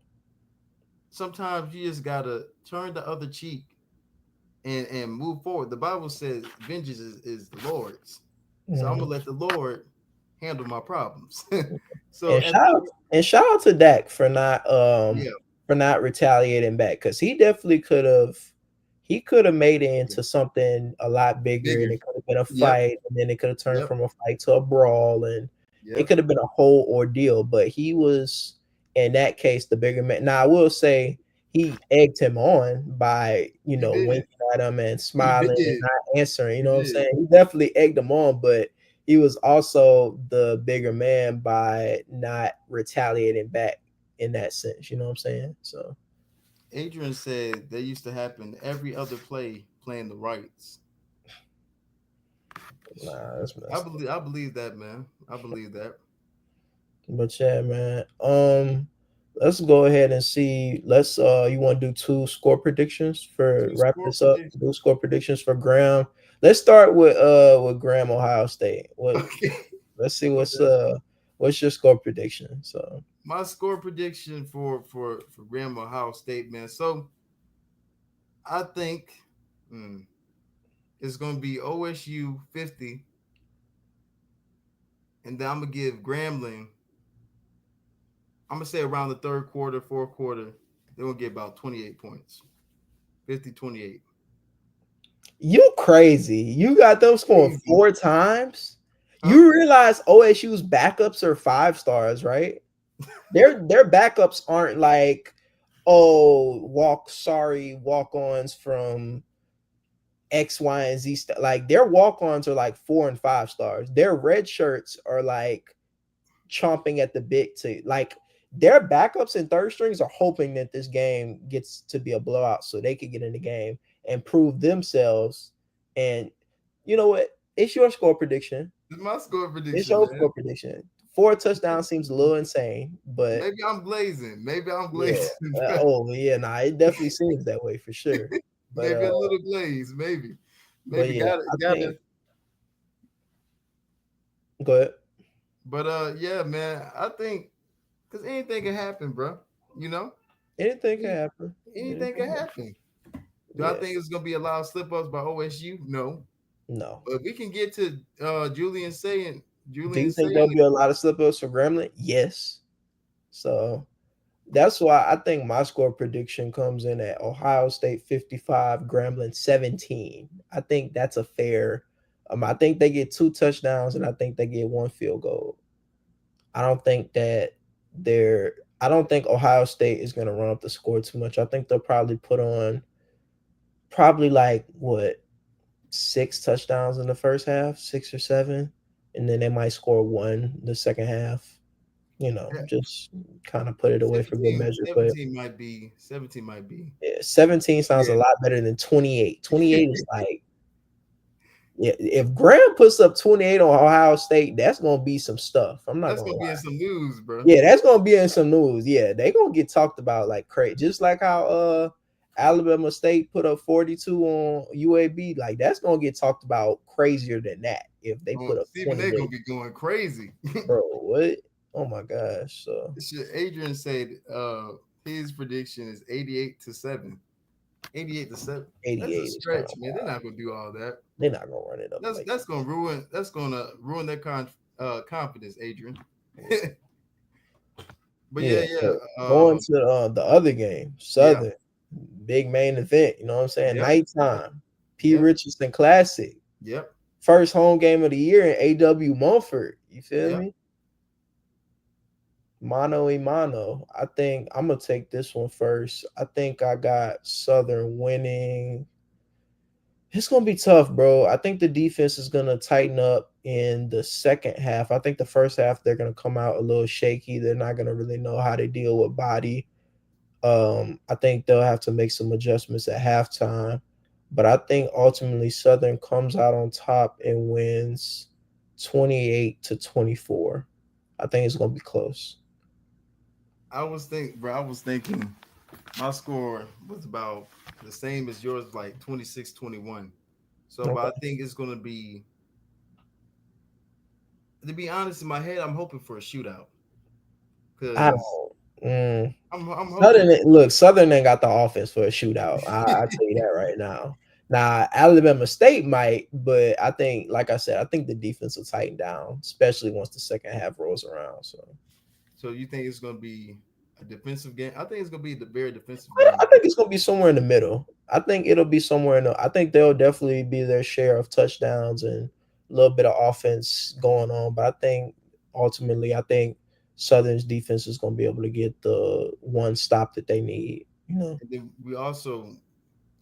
Sometimes you just gotta turn the other cheek and move forward. The Bible says vengeance is the Lord's. So I'm mhm. gonna let the Lord handle my problems. So And at the shout out to Dak yeah, for not retaliating back because he could have made it yeah, into something a lot bigger and bigger. it could have been a Yep, fight and then it could have turned yep, from a fight to a brawl and it yep. could have been a whole ordeal. But he was in that case the bigger man. Now I will say he egged him on by He did. winking at him and He smiling and did. not answering. You He know what I'm did. saying? He definitely egged him on, but he was also the bigger man by not retaliating back in that sense. You know what I'm saying? So Adrian said they used to happen every other play playing the rights. nah, that's I messed up. believe I believe that, man. I believe that. But yeah, man. Let's go ahead and see. Let's you want to do two score predictions for Two wrap score this up? predictions. Do score predictions for Graham. Let's start with Graham Ohio State. What Okay. let's see Okay. what's your score prediction? So My score prediction for Graham Ohio State, man. So I think mm, it's gonna be OSU 50, and then I'm gonna give Grambling. I'm gonna say around the third quarter, fourth quarter, they're gonna get about 28 points. 50-28. you crazy. You got them scoring Crazy. 4 times. Huh? You realize OSU's backups are 5 stars, right? Their backups aren't like, oh, walk-ons from X, Y, and Z like their walk-ons are like 4 and 5 stars. Their red shirts are like chomping at the bit to like their backups and third strings are hoping that this game gets to be a blowout so they could get in the game and prove themselves. And you know what? It's your score prediction. This is my score It's prediction, your man. score prediction. 4 touchdowns seems a little insane, but Maybe I'm glazing. Maybe I'm yeah. glazing. Bro. Oh yeah, nah, it definitely seems that way for sure. But Maybe a little glaze. Maybe. but Maybe yeah, gotta I gotta. think go ahead. But yeah, man. I think because anything can happen, bro. You know, Anything can Any- happen. anything Anything can can happen. happen. Do I Yeah. think it's gonna be a lot of slip ups by OSU? No. No. But we can get to Do Julian you think there'll saying be a lot of slip ups for Gremlin? Yes. So that's why I think my score prediction comes in at Ohio State 55, Gremlin 17. I think that's a fair. I think they get 2 touchdowns and I think they get 1 field goal. I don't think that they're. I don't think Ohio State is going to run up the score too much. I think they'll probably put on probably like what 6 touchdowns in the first half, 6 or 7, and then they might score one the second half. yeah, Just kind of put it away for good measure. But 17 might be. yeah, 17 sounds a Yeah, lot better than 28. 28 is like, yeah, if Graham puts up 28 on Ohio State, that's gonna be some stuff. I'm not that's gonna gonna be in lie. some news, bro. Yeah, that's gonna be in some news. Yeah, they gonna get talked about like crazy. Just like how Alabama State put up 42 on UAB. Like that's gonna get talked about crazier than that if they Well, put up Stephen A gonna 28. be going crazy. Bro, what? Oh my gosh. So Adrian said his prediction is 88-7. 88-7. That's a 88 is kind stretch, of man. They're not gonna do all that. they're not gonna run it up like That's gonna ruin their confidence, Adrian. But yeah. yeah, yeah. But going to the other game, Yeah, Southern, big main event. You know what I'm saying? yep, Nighttime, P. yep, Richardson Classic, yep, first home game of the year in AW Mumford. You feel yep. me? Mano y mano. I think I'm gonna take this one first. I think I got Southern winning. It's gonna be tough, bro. I think the defense is gonna tighten up in the second half. I think the first half they're gonna come out a little shaky. They're not gonna really know how to deal with body. I think they'll have to make some adjustments at halftime. But I think ultimately Southern comes out on top and wins 28-24. I think it's gonna be close. I was thinking my score was about the same as yours, like 26-21. So, but I Okay. think it's gonna be. To be honest, in my head, I'm hoping for a shootout I because don't. Mm. I'm hoping. Southern ain't got the offense for a shootout. I tell you that right now. Now Alabama State might, but I think, like I said, I think the defense will tighten down, especially once the second half rolls around. So So you think it's gonna be a defensive game? I think it's gonna be the very defensive I game. think it's gonna be somewhere in the middle. I think it'll be somewhere in the. I think they'll definitely be their share of touchdowns and a little bit of offense going on. But I think ultimately, I think Southern's defense is gonna be able to get the one stop that they need. And then we also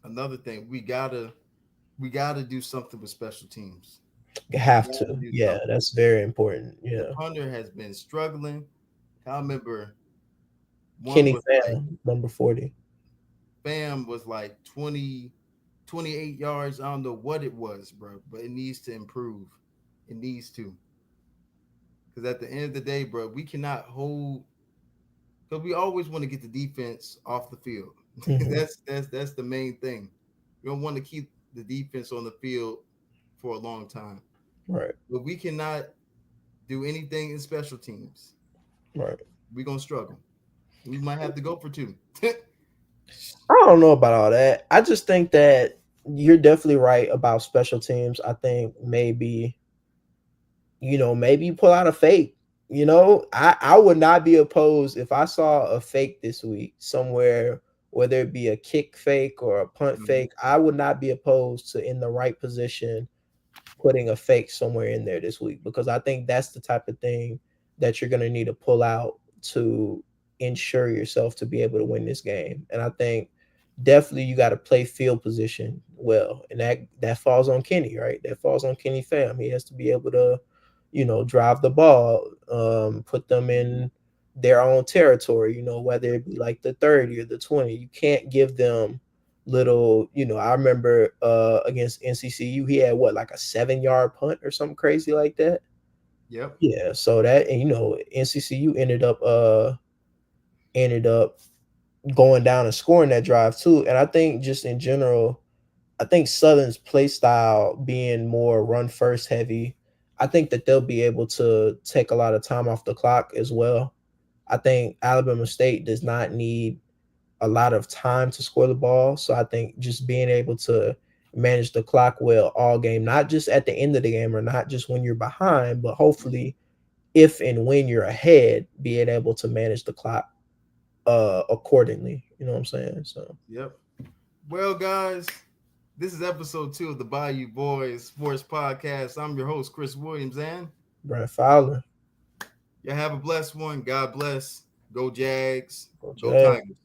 another thing we gotta do something with special teams. You We have gotta to. do Yeah, something. that's very important. The Yeah. punter has been struggling. I remember one Kenny was like Fan, number 40. Bam was like 28 yards. I don't know what it was, bro, but it needs to improve. It needs to. Because at the end of the day, bro, we cannot hold because we always want to get the defense off the field. Hmm. That's the main thing. We don't want to keep the defense on the field for a long time. Right. But we cannot do anything in special teams. Right. We're gonna struggle. We might have to go for two. I don't know about all that. I just think that you're definitely right about special teams. I think maybe you pull out a fake. I would not be opposed if I saw a fake this week somewhere, whether it be a kick fake or a punt Mhm. fake. I would not be opposed to in the right position putting a fake somewhere in there this week because I think that's the type of thing that you're going to need to pull out to ensure yourself to be able to win this game. And I think definitely you got to play field position well, and that falls on Kenny, right? That falls on Kenny Fam. He has to be able to, drive the ball, put them in their own territory. Whether it be like the 30 or the 20, you can't give them little, I remember against NCCU, he had what, like a 7-yard punt or something crazy like that. Yep. Yeah, so that, and NCCU ended up going down and scoring that drive too. And I think just in general, I think Southern's play style being more run first heavy, I think that they'll be able to take a lot of time off the clock as well. I think Alabama State does not need a lot of time to score the ball. So I think just being able to manage the clock well all game, not just at the end of the game or not just when you're behind, but hopefully if and when you're ahead, being able to manage the clock accordingly. You know what I'm saying? So Yep. Well, guys, this is episode 2 of the Bayou Boys Sports Podcast. I'm your host, Chris Williams, and Brent Fowler, y'all have a blessed one. God bless. Go Jags. go Go Jags. Tigers.